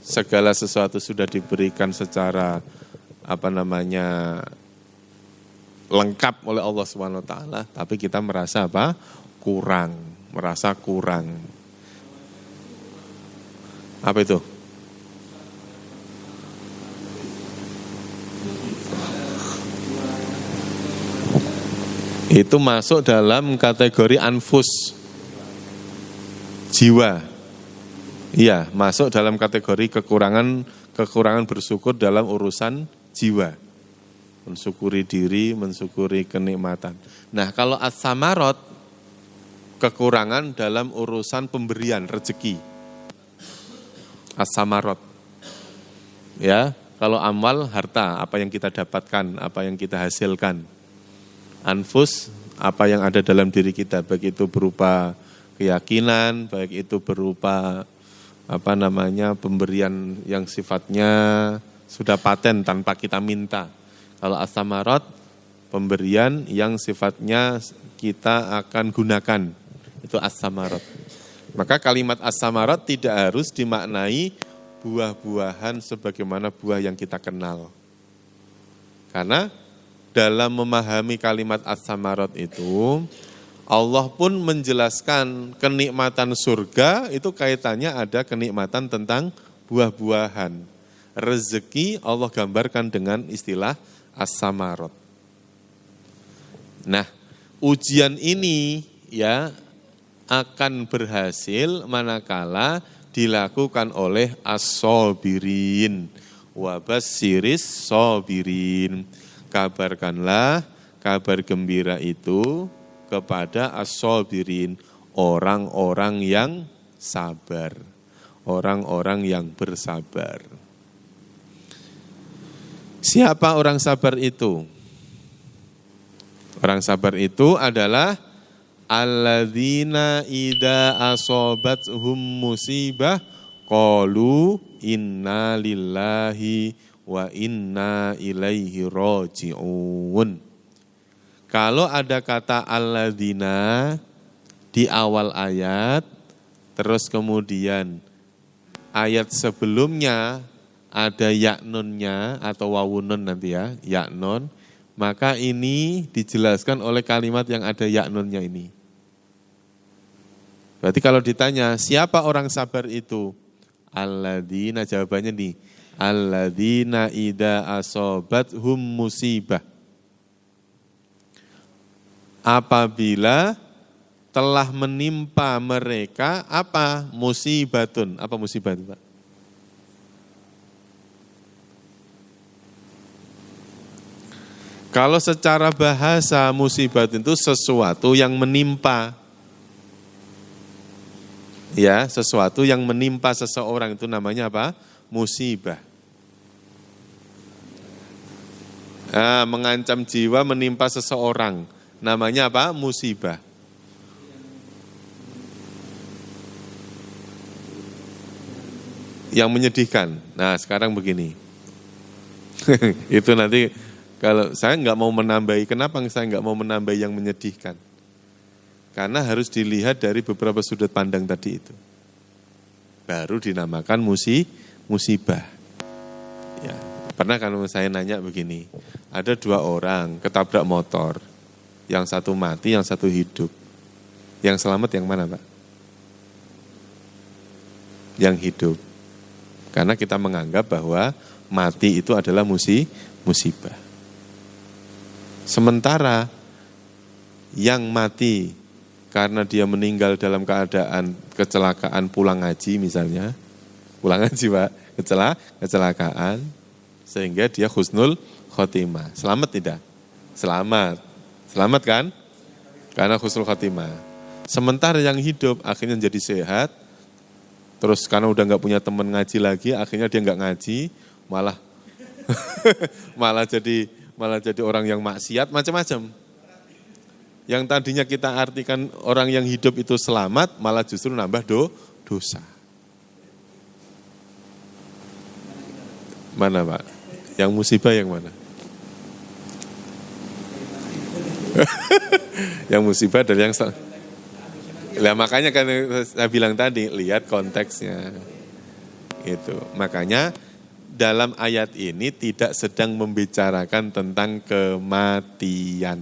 segala sesuatu sudah diberikan secara lengkap oleh Allah Subhanahu wa taala, tapi kita merasa apa? Merasa kurang. Apa itu? Itu masuk dalam kategori anfus, jiwa. Iya, masuk dalam kategori kekurangan bersyukur dalam urusan jiwa. Mensyukuri diri, mensyukuri kenikmatan. Nah, kalau as-samarot, kekurangan dalam urusan pemberian rezeki. As-samarot. Ya, kalau amal, harta, apa yang kita dapatkan, apa yang kita hasilkan. Anfus, apa yang ada dalam diri kita, baik itu berupa keyakinan, baik itu berupa pemberian yang sifatnya sudah paten tanpa kita minta. Kalau as-samarot, pemberian yang sifatnya kita akan gunakan, itu as-samarot. Maka kalimat as-samarot tidak harus dimaknai buah-buahan sebagaimana buah yang kita kenal. Karena dalam memahami kalimat as-samarot itu, Allah pun menjelaskan kenikmatan surga itu kaitannya ada kenikmatan tentang buah-buahan. Rezeki Allah gambarkan dengan istilah as-samarot. Nah, ujian ini ya akan berhasil manakala dilakukan oleh as-sabirin wa bassiris sabirin. Kabarkanlah kabar gembira itu kepada as-sabirin, orang-orang yang sabar, orang-orang yang bersabar. Siapa orang sabar itu? Orang sabar itu adalah alladzina idza asobathum musibah qalu inna lillahi wa inna ilaihi raji'un. Kalau ada kata alladzina di awal ayat, terus kemudian ayat sebelumnya ada yaknunnya atau wawunun nanti ya, yaknun, maka ini dijelaskan oleh kalimat yang ada yaknunnya ini. Berarti kalau ditanya, siapa orang sabar itu? Alladzina, jawabannya nih, alladzina idza asobathum musibah. Apabila telah menimpa mereka apa? Musibatun. Apa musibah itu, Pak? Kalau secara bahasa musibah itu sesuatu yang menimpa. Ya, sesuatu yang menimpa seseorang itu namanya apa? Musibah. Nah, mengancam jiwa menimpa seseorang. Namanya apa? Musibah. Yang menyedihkan. Nah, sekarang begini. Itu nanti Kalau saya nggak mau menambahi, kenapa saya nggak mau menambah yang menyedihkan? Karena harus dilihat dari beberapa sudut pandang tadi itu. Baru dinamakan musibah. Ya, pernah kalau saya nanya begini, ada 2 orang ketabrak motor, yang satu mati, yang satu hidup. Yang selamat yang mana, Pak? Yang hidup. Karena kita menganggap bahwa mati itu adalah musibah. Sementara yang mati karena dia meninggal dalam keadaan kecelakaan pulang ngaji misalnya, pulang ngaji Pak, kecelakaan, sehingga dia husnul khotimah. Selamat tidak? Selamat kan? Karena husnul khotimah. Sementara yang hidup akhirnya jadi sehat, terus karena udah nggak punya teman ngaji lagi, akhirnya dia nggak ngaji, malah malah jadi orang yang maksiat, macam-macam. Yang tadinya kita artikan orang yang hidup itu selamat, malah justru nambah dosa. Mana Pak? Yang musibah yang mana? Yang musibah dari yang Lah makanya kan saya bilang tadi, lihat konteksnya. Itu. Makanya dalam ayat ini tidak sedang membicarakan tentang kematian.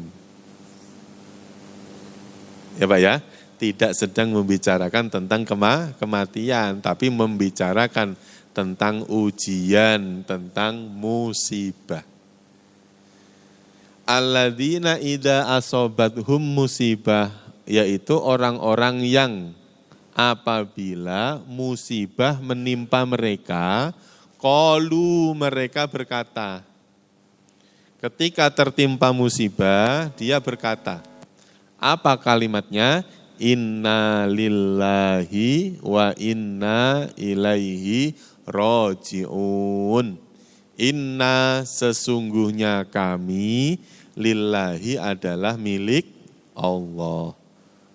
Ya Pak ya, tidak sedang membicarakan tentang kematian, tapi membicarakan tentang ujian, tentang musibah. Alladzina idza asobathum musibah, yaitu orang-orang yang apabila musibah menimpa mereka, qalu, mereka berkata. Ketika tertimpa musibah, dia berkata. Apa kalimatnya? Inna lillahi wa inna ilaihi roji'un. Inna, sesungguhnya kami, lillahi adalah milik Allah.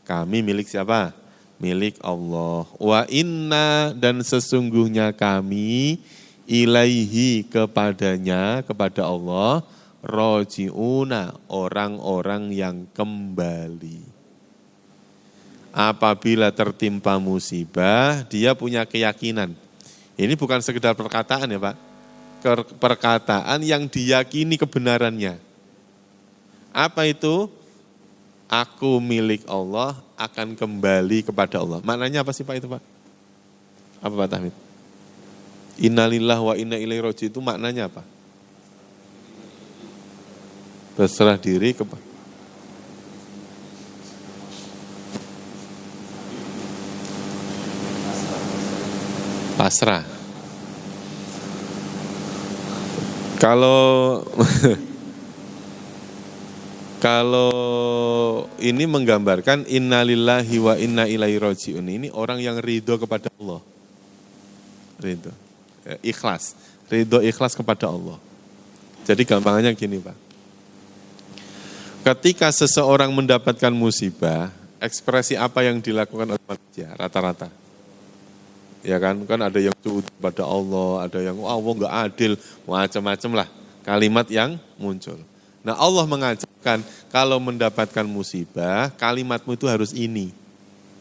Kami milik siapa? Milik Allah. Wa inna, dan sesungguhnya kami, ilaihi, kepadanya, kepada Allah, roji'una, orang-orang yang kembali. Apabila tertimpa musibah, dia punya keyakinan. Ini bukan sekedar perkataan ya Pak. Perkataan yang diyakini kebenarannya. Apa itu? Aku milik Allah, akan kembali kepada Allah. Maknanya apa sih Pak itu Pak? Apa Pak Tahmid? Innalillah wa inna ilaihi roji, itu maknanya apa? Berserah diri kepada pasrah. Kalau ini menggambarkan innalillahi wa inna ilaihi roji'un, ini orang yang ridho kepada Allah. Ridho. Ikhlas. Ridho ikhlas kepada Allah. Jadi gampangannya gini Pak. Ketika seseorang mendapatkan musibah, ekspresi apa yang dilakukan oleh manusia rata-rata? Ya kan ada yang suud pada Allah, ada yang Allah enggak adil, macam-macam lah kalimat yang muncul. Nah Allah mengajarkan kalau mendapatkan musibah, kalimatmu itu harus ini.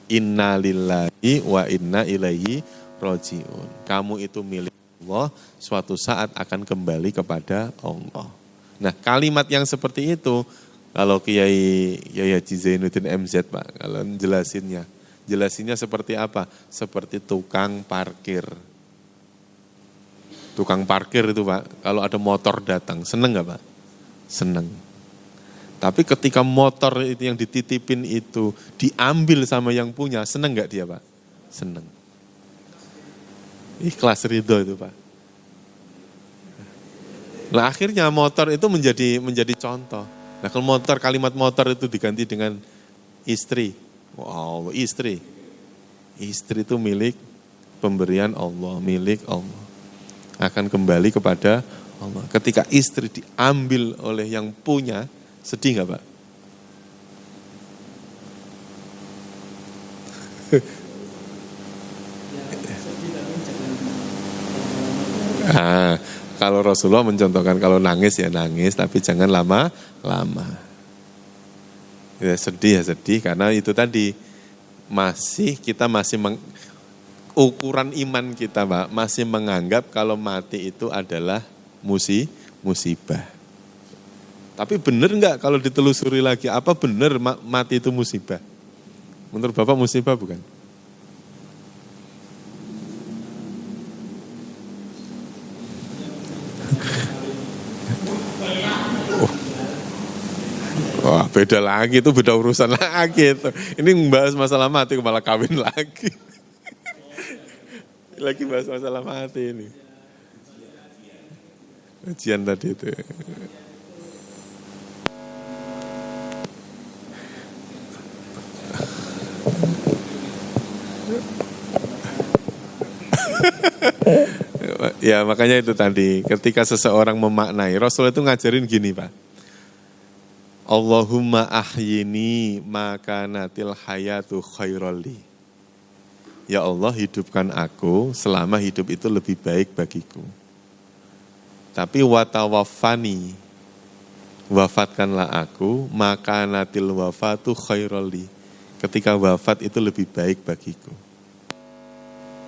Inna lillahi wa inna ilaihi roji'un. Kamu itu milik Allah, suatu saat akan kembali kepada Allah. Nah kalimat yang seperti itu, kalau Kiai Haji Zainuddin MZ Pak, kalau jelasinnya seperti apa? Seperti tukang parkir. Tukang parkir itu Pak, kalau ada motor datang, seneng nggak Pak? Seneng. Tapi ketika motor itu yang dititipin itu diambil sama yang punya, seneng nggak dia Pak? Seneng. Ikhlas ridho itu Pak. Nah akhirnya motor itu menjadi contoh. Nah kalau kalimat motor itu diganti dengan istri. Wow, istri itu milik pemberian Allah, milik Allah. Akan kembali kepada Allah. Ketika istri diambil oleh yang punya, sedih nggak Pak? Kalau Rasulullah mencontohkan kalau nangis ya nangis, tapi jangan lama-lama. Ya sedih karena itu tadi kita masih ukuran iman kita, Pak, masih menganggap kalau mati itu adalah musibah. Tapi benar enggak kalau ditelusuri lagi, apa benar mati itu musibah? Menurut Bapak musibah bukan? Wah, beda lagi, itu beda urusan lagi itu. Ini membahas masalah mati malah kawin lagi. Lagi bahas masalah mati ini. Ujian tadi itu. Ya makanya itu tadi, ketika seseorang memaknai, Rasul itu ngajarin gini, Pak. Allahumma ahyini makanatil hayatu khairali. Ya Allah, hidupkan aku selama hidup itu lebih baik bagiku. Tapi watawafani, wafatkanlah aku, makanatil wafatu khairali. Ketika wafat itu lebih baik bagiku.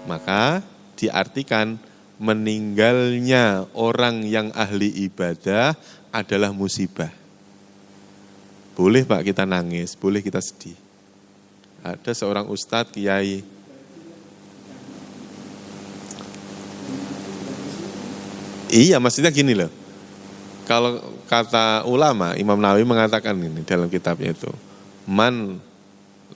Maka diartikan meninggalnya orang yang ahli ibadah adalah musibah. Boleh Pak kita nangis, boleh kita sedih. Ada seorang ustadz, kiai. Iya, maksudnya gini loh. Kalau kata ulama, Imam Nawawi mengatakan ini dalam kitabnya itu. Man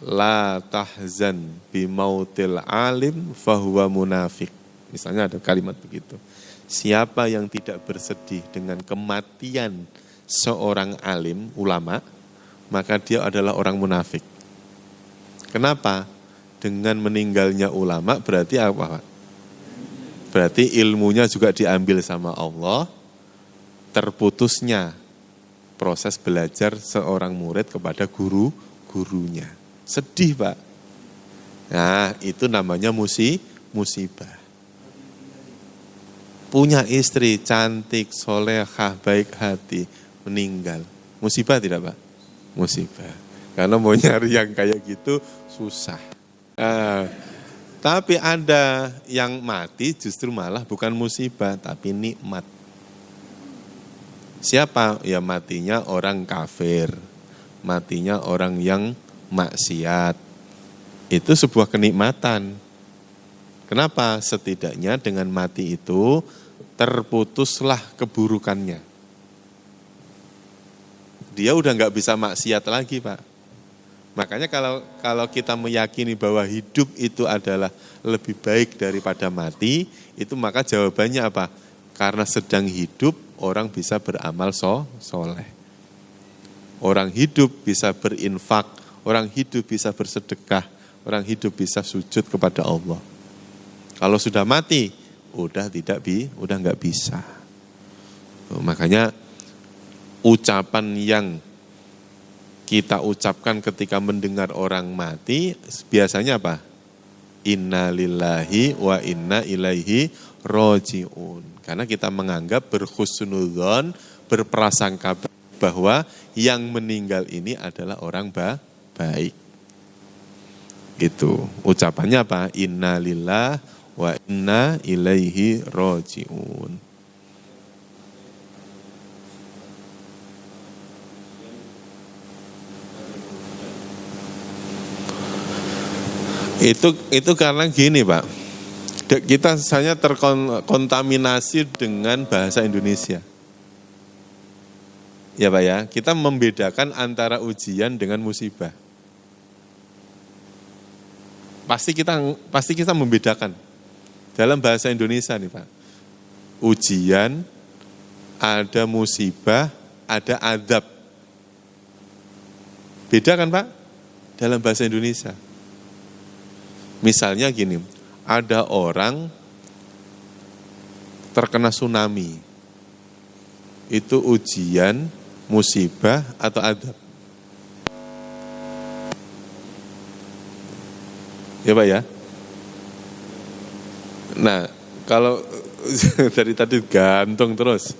la tahzan bimautil alim fahuwa munafik. Misalnya ada kalimat begitu. Siapa yang tidak bersedih dengan kematian seorang alim, ulama, maka dia adalah orang munafik. Kenapa? Dengan meninggalnya ulama berarti apa? Berarti ilmunya juga diambil sama Allah, terputusnya proses belajar seorang murid kepada gurunya. Sedih Pak. Nah itu namanya musibah. Punya istri cantik, solehah, baik hati, meninggal. Musibah tidak Pak? Musibah. Karena mau nyari yang kayak gitu susah. Tapi ada yang mati justru malah bukan musibah, tapi nikmat. Siapa? Ya matinya orang kafir. Matinya orang yang maksiat. Itu sebuah kenikmatan. Kenapa? Setidaknya dengan mati itu terputuslah keburukannya. Dia udah nggak bisa maksiat lagi Pak. Makanya kalau kita meyakini bahwa hidup itu adalah lebih baik daripada mati, itu maka jawabannya apa? Karena sedang hidup orang bisa beramal soleh. Orang hidup bisa berinfak, orang hidup bisa bersedekah, orang hidup bisa sujud kepada Allah. Kalau sudah mati, udah nggak bisa. Makanya ucapan yang kita ucapkan ketika mendengar orang mati, biasanya apa? Inna lillahi wa inna ilaihi roji'un. Karena kita menganggap berhusnudzon, berprasangka bahwa yang meninggal ini adalah orang baik. Gitu. Ucapannya apa? Inna lillahi wa inna ilaihi roji'un. Itu karena gini Pak, kita hanya terkontaminasi dengan bahasa Indonesia. Ya Pak ya, kita membedakan antara ujian dengan musibah. Pasti kita membedakan. Dalam bahasa Indonesia nih Pak, ujian, ada musibah, ada adab. Beda kan Pak? Dalam bahasa Indonesia. Misalnya gini, ada orang terkena tsunami. Itu ujian, musibah, atau adab? Ya Pak ya? Nah, kalau Dari tadi gantung terus.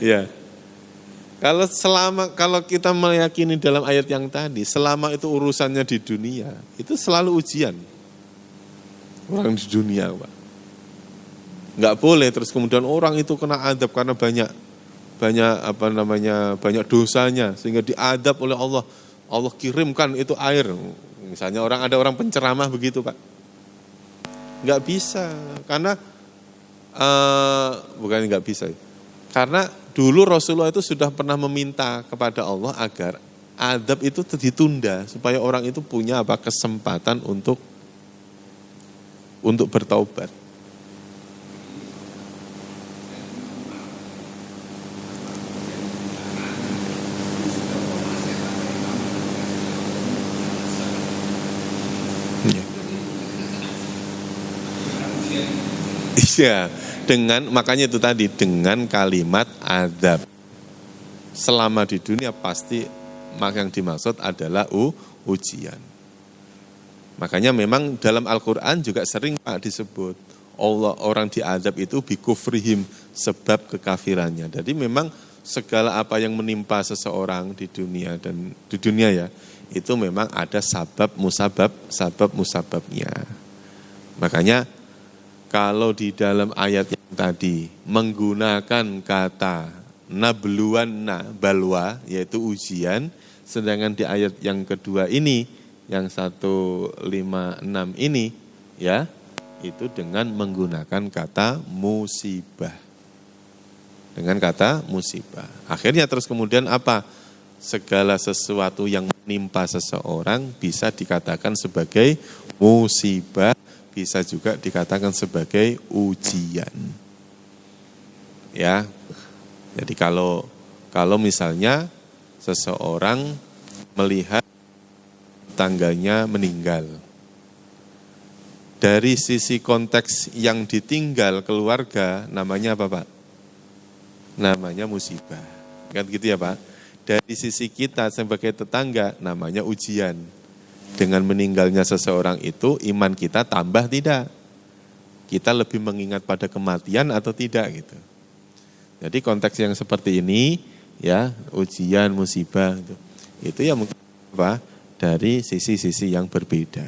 Ya. Kalau kita meyakini dalam ayat yang tadi, selama itu urusannya di dunia, itu selalu ujian. Orang di dunia, Pak. Enggak boleh terus kemudian orang itu kena adab karena banyak dosanya sehingga diadab oleh Allah. Allah kirimkan itu air. Misalnya ada orang penceramah begitu, Pak. Enggak bisa karena bukan enggak bisa. Karena dulu Rasulullah itu sudah pernah meminta kepada Allah agar adab itu ditunda supaya orang itu punya kesempatan untuk bertaubat. Iya, makanya itu tadi dengan kalimat adab. Selama di dunia pasti yang dimaksud adalah ujian. Makanya memang dalam Al-Quran juga sering Pak disebut orang diadab itu bikufrihim sebab kekafirannya. Jadi memang segala apa yang menimpa seseorang di dunia dan di dunia ya itu memang ada sabab musababnya. Makanya kalau di dalam ayat yang tadi menggunakan kata nabluwanna balwa yaitu ujian, sedangkan di ayat yang kedua ini yang 156 ini ya itu dengan menggunakan kata musibah. Dengan kata musibah. Akhirnya terus kemudian apa? Segala sesuatu yang menimpa seseorang bisa dikatakan sebagai musibah, bisa juga dikatakan sebagai ujian. Ya. Jadi kalau misalnya seseorang melihat tangganya meninggal. Dari sisi konteks yang ditinggal keluarga namanya apa, Pak? Namanya musibah. Kan gitu ya, Pak? Dari sisi kita sebagai tetangga namanya ujian. Dengan meninggalnya seseorang itu iman kita tambah tidak? Kita lebih mengingat pada kematian atau tidak gitu. Jadi konteks yang seperti ini ya, ujian, musibah itu ya mungkin apa? Dari sisi-sisi yang berbeda.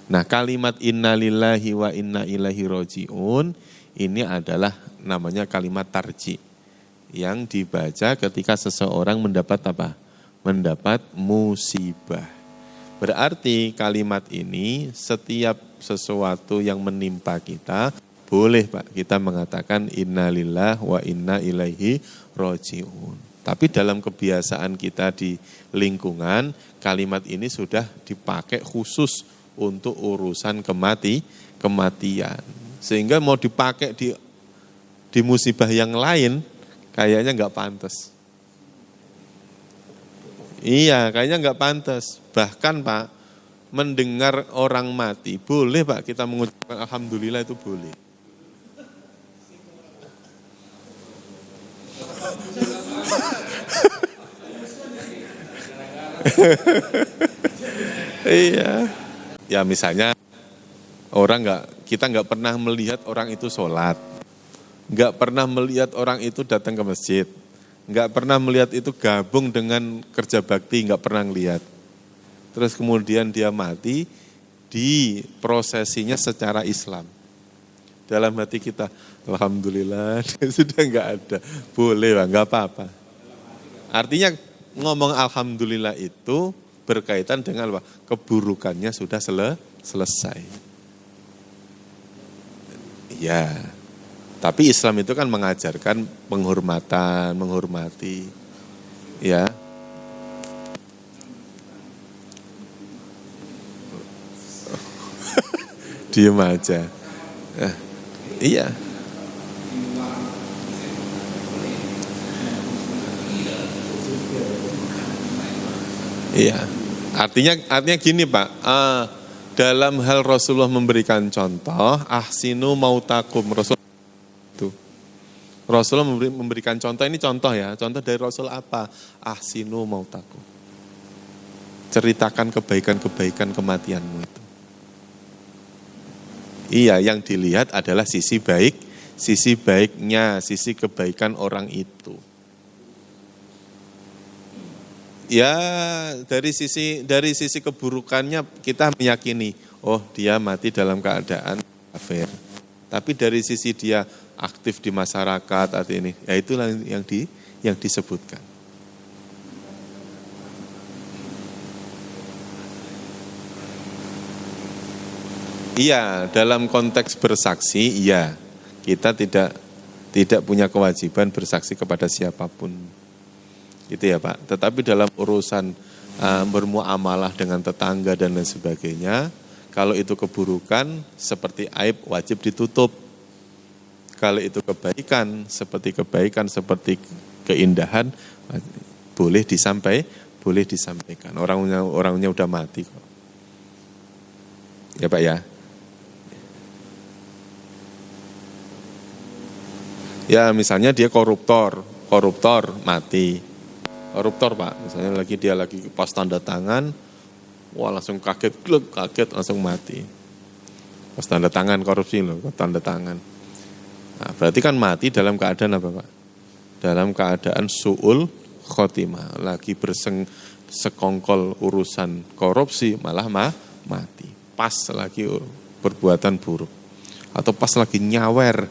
Nah, kalimat innalillahi wa inna ilaihi roji'un ini adalah namanya kalimat tarji yang dibaca ketika seseorang mendapat apa? Mendapat musibah. Berarti kalimat ini setiap sesuatu yang menimpa kita, boleh Pak kita mengatakan innalillah wa inna ilaihi roji'un. Tapi dalam kebiasaan kita di lingkungan, kalimat ini sudah dipakai khusus untuk urusan kematian. Sehingga mau dipakai di musibah yang lain, kayaknya nggak pantas. Iya, kayaknya nggak pantas. Bahkan Pak, mendengar orang mati, boleh Pak kita mengucapkan Alhamdulillah itu boleh. Iya. Ya misalnya kita nggak pernah melihat orang itu sholat, nggak pernah melihat orang itu datang ke masjid, nggak pernah melihat itu gabung dengan kerja bakti, nggak pernah lihat. Terus kemudian dia mati, diprosesinya secara Islam. Dalam hati kita, Alhamdulillah dia sudah nggak ada, boleh lah, nggak apa-apa. Artinya ngomong Alhamdulillah itu berkaitan dengan apa? Keburukannya sudah selesai. Ya, tapi Islam itu kan mengajarkan penghormatan, menghormati. Ya. Diem aja. Iya. Iya. Artinya gini Pak, dalam hal Rasulullah memberikan contoh, ahsinu mautakum, Rasulullah memberikan contoh, ini contoh ya, contoh dari Rasul apa? Ahsinu mautakum. Ceritakan kebaikan-kebaikan kematianmu itu. Iya, yang dilihat adalah sisi baiknya, sisi kebaikan orang itu. Ya, dari sisi keburukannya kita meyakini, oh dia mati dalam keadaan kafir. Tapi dari sisi dia aktif di masyarakat atau ini, ya itulah yang disebutkan. Iya, dalam konteks bersaksi, iya, kita tidak punya kewajiban bersaksi kepada siapapun, gitu ya Pak. Tetapi dalam urusan bermuamalah dengan tetangga dan lain sebagainya, kalau itu keburukan seperti aib wajib ditutup. Kalau itu kebaikan seperti keindahan boleh disampaikan. Orangnya udah mati kok. Ya Pak ya. Ya misalnya dia koruptor mati. Koruptor Pak, misalnya dia lagi pas tanda tangan, wah langsung kaget langsung mati. Pas tanda tangan korupsi loh, tanda tangan. Nah, berarti kan mati dalam keadaan apa Pak? Dalam keadaan su'ul khotimah, lagi sekongkol urusan korupsi malah mati. Pas lagi perbuatan buruk. Atau pas lagi nyawer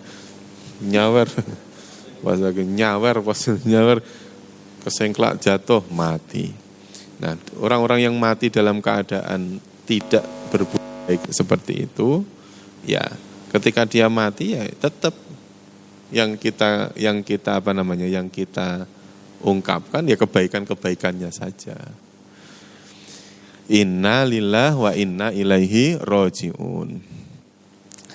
pas nyawer kesengklak jatuh mati. Nah, orang-orang yang mati dalam keadaan tidak berbuat baik seperti itu, ya ketika dia mati ya tetap yang kita ungkapkan ya kebaikannya saja. Inna lillahi wa inna ilaihi roji'un.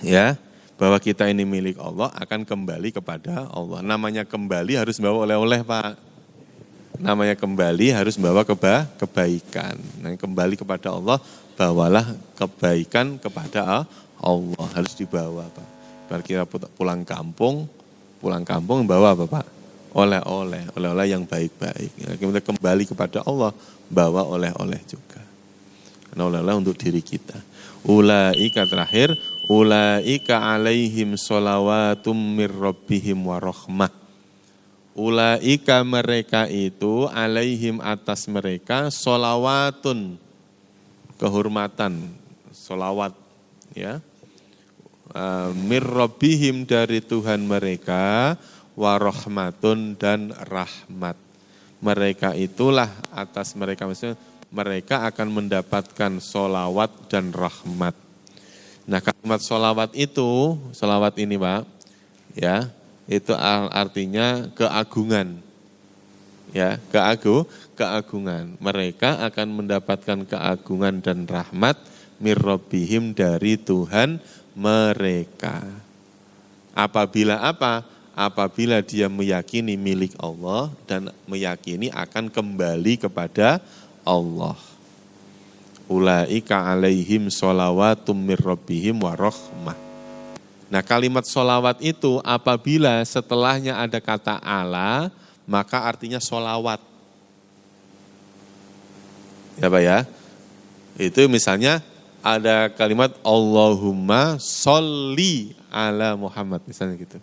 Ya, bahwa kita ini milik Allah akan kembali kepada Allah. Namanya kembali harus bawa oleh-oleh Pak. Namanya kembali harus bawa kebaikan. Nah, kembali kepada Allah, bawalah kebaikan kepada Allah. Harus dibawa Pak. Biar kita pulang kampung bawa apa Pak? Oleh-oleh yang baik-baik. Kita kembali kepada Allah, bawa oleh-oleh juga. Karena oleh-oleh untuk diri kita. Ulaika terakhir, ulaika alaihim sholawatun mir rabbihim wa rahmah. Ulaika mereka itu alaihim atas mereka sholawatun, kehormatan, sholawat ya. Mir rabbihim dari Tuhan mereka, wa rahmatun dan rahmat. Mereka itulah atas mereka, maksudnya mereka akan mendapatkan sholawat dan rahmat. Nah kalimat sholawat ini Pak, ya itu artinya keagungan. Ya, keagungan. Mereka akan mendapatkan keagungan dan rahmat mir rabbihim dari Tuhan mereka. Apabila apa? Apabila dia meyakini milik Allah dan meyakini akan kembali kepada Allah. Ulaika alaihim sholawatum mir rabbihim wa rahmah. Nah kalimat sholawat itu apabila setelahnya ada kata Allah, maka artinya sholawat. Ya Pak ya. Itu misalnya ada kalimat Allahumma sholli ala Muhammad, misalnya gitu.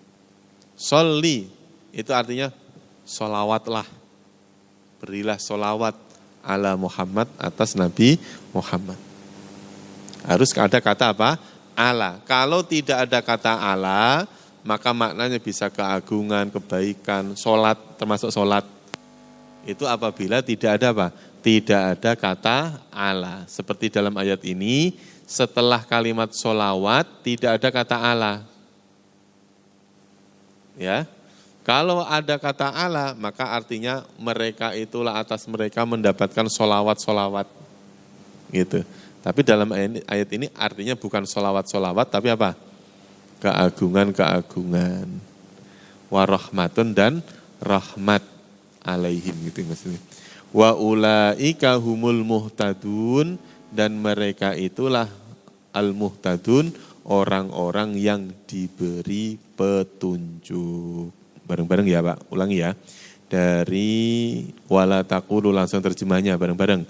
Sholli, itu artinya sholawatlah. Berilah sholawat ala Muhammad atas Nabi Muhammad. Harus ada kata apa? Allah. Kalau tidak ada kata Allah, maka maknanya bisa keagungan, kebaikan, sholat, termasuk sholat. Itu apabila tidak ada apa? Tidak ada kata Allah. Seperti dalam ayat ini, setelah kalimat sholawat tidak ada kata Allah. Ya, kalau ada kata Allah, maka artinya mereka itulah atas mereka mendapatkan sholawat-sholawat. Gitu. Tapi dalam ayat ini artinya bukan sholawat-sholawat, tapi apa? Keagungan-keagungan. Warahmatun dan rahmat alaihim gitu maksudnya. Wa ulaika humul muhtadun, dan mereka itulah al-muhtadun, orang-orang yang diberi petunjuk. Bareng-bareng ya Pak, ulangi ya. Dari wala taqulu, langsung terjemahnya bareng-bareng.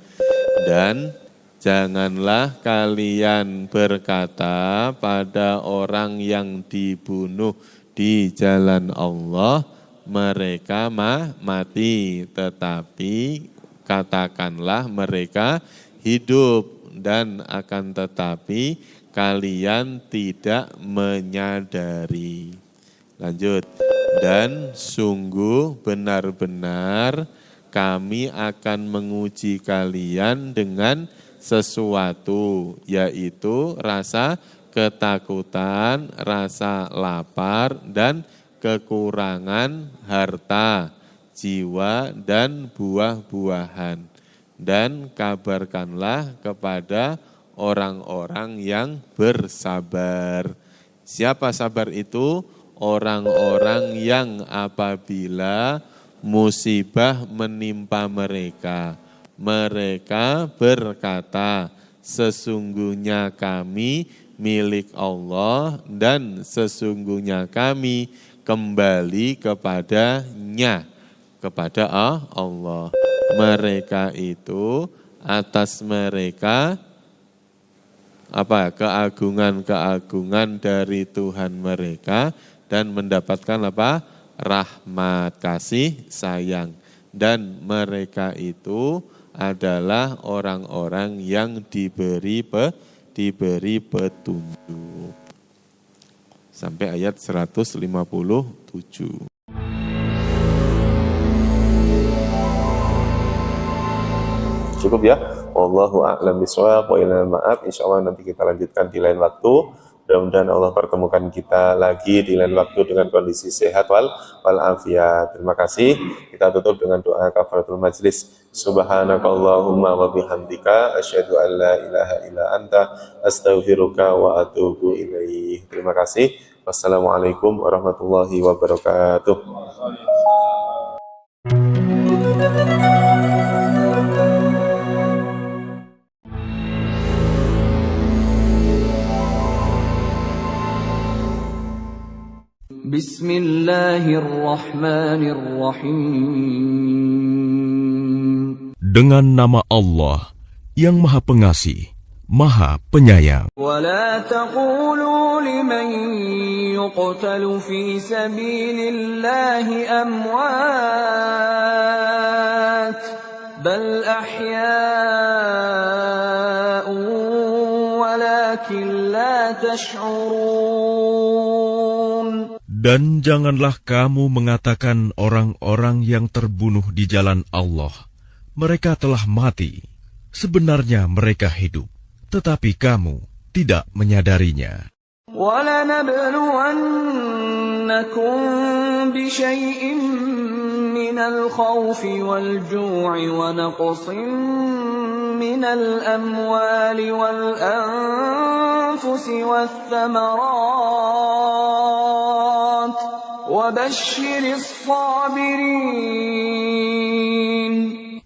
Dan Janganlah kalian berkata pada orang yang dibunuh di jalan Allah, mereka mati, tetapi katakanlah mereka hidup, dan akan tetapi kalian tidak menyadari. Lanjut. Dan sungguh benar-benar kami akan menguji kalian dengan sesuatu, yaitu rasa ketakutan, rasa lapar, dan kekurangan harta, jiwa, dan buah-buahan. Dan kabarkanlah kepada orang-orang yang bersabar. Siapa sabar itu? Orang-orang yang apabila musibah menimpa mereka, mereka berkata, sesungguhnya kami milik Allah dan sesungguhnya kami kembali kepadanya, kepada Allah. Mereka itu atas mereka keagungan-keagungan dari Tuhan mereka dan mendapatkan rahmat, kasih, sayang. Dan mereka itu adalah orang-orang yang diberi petunjuk. Sampai ayat 157. Cukup ya. Wallahu a'lam bishawab wa ilal ma'ab. Insyaallah nanti kita lanjutkan di lain waktu. Mudah-mudahan Allah pertemukan kita lagi di lain waktu dengan kondisi sehat wal afiat. Terima kasih. Kita tutup dengan doa kafaratul majlis. Subhanakallahumma wa bihamdika asyhadu an la ilaha illa anta astaghfiruka wa atubu ilaih. Terima kasih. Wassalamualaikum warahmatullahi wabarakatuh. Bismillahirrahmanirrahim. Dengan nama Allah yang Maha Pengasih, Maha Penyayang. وَلَا تَقُولُوا لِمَنْ يُقْتَلُ فِي سَبِيلِ اللَّهِ أَمْوَاتٌ بَلْ أَحْيَاءٌ وَلَكِنْ لَا تَشْعُرُونَ. Dan janganlah kamu mengatakan orang-orang yang terbunuh di jalan Allah, mereka telah mati. Sebenarnya mereka hidup, tetapi kamu tidak menyadarinya. وَلَنَبْلُوَنَّكُمْ بِشَيْءٍ مِّنَ الْخَوْفِ وَالْجُوعِ وَنَقْصٍ مِّنَ الْأَمْوَالِ وَالْأَنفُسِ وَالثَّمَرَاتِ وَبَشِّرِ الصَّابِرِينَ.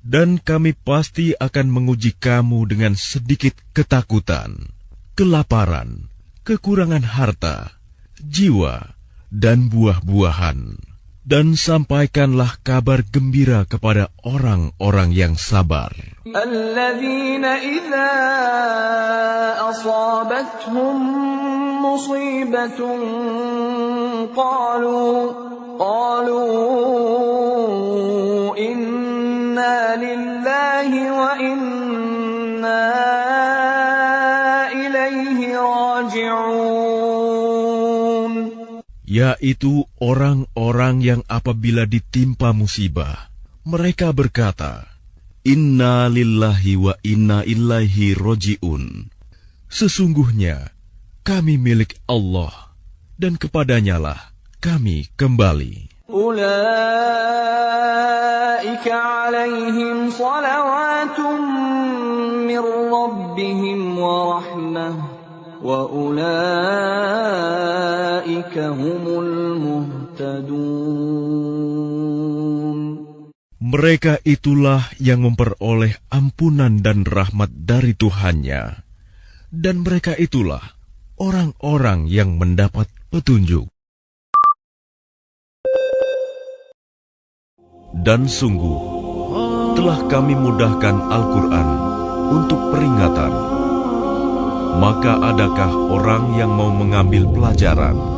Dan kami pasti akan menguji kamu dengan sedikit ketakutan, kelaparan, kekurangan harta, jiwa, dan buah-buahan. Dan sampaikanlah kabar gembira kepada orang-orang yang sabar. Alladzina idza asabathum musibatun qalu inna lillahi wa inna ilaihi raji'un. Yaitu orang-orang yang apabila ditimpa musibah, mereka berkata, Inna lillahi wa inna ilaihi raji'un. Sesungguhnya kami milik Allah dan kepadanyalah kami kembali. Ulaika alaihim salawatun min rabbihim wa rahmah wa ulaika humul muhtadun. Mereka itulah yang memperoleh ampunan dan rahmat dari Tuhannya, dan mereka itulah orang-orang yang mendapat petunjuk. Dan sungguh, telah kami mudahkan Al-Quran untuk peringatan. Maka adakah orang yang mau mengambil pelajaran?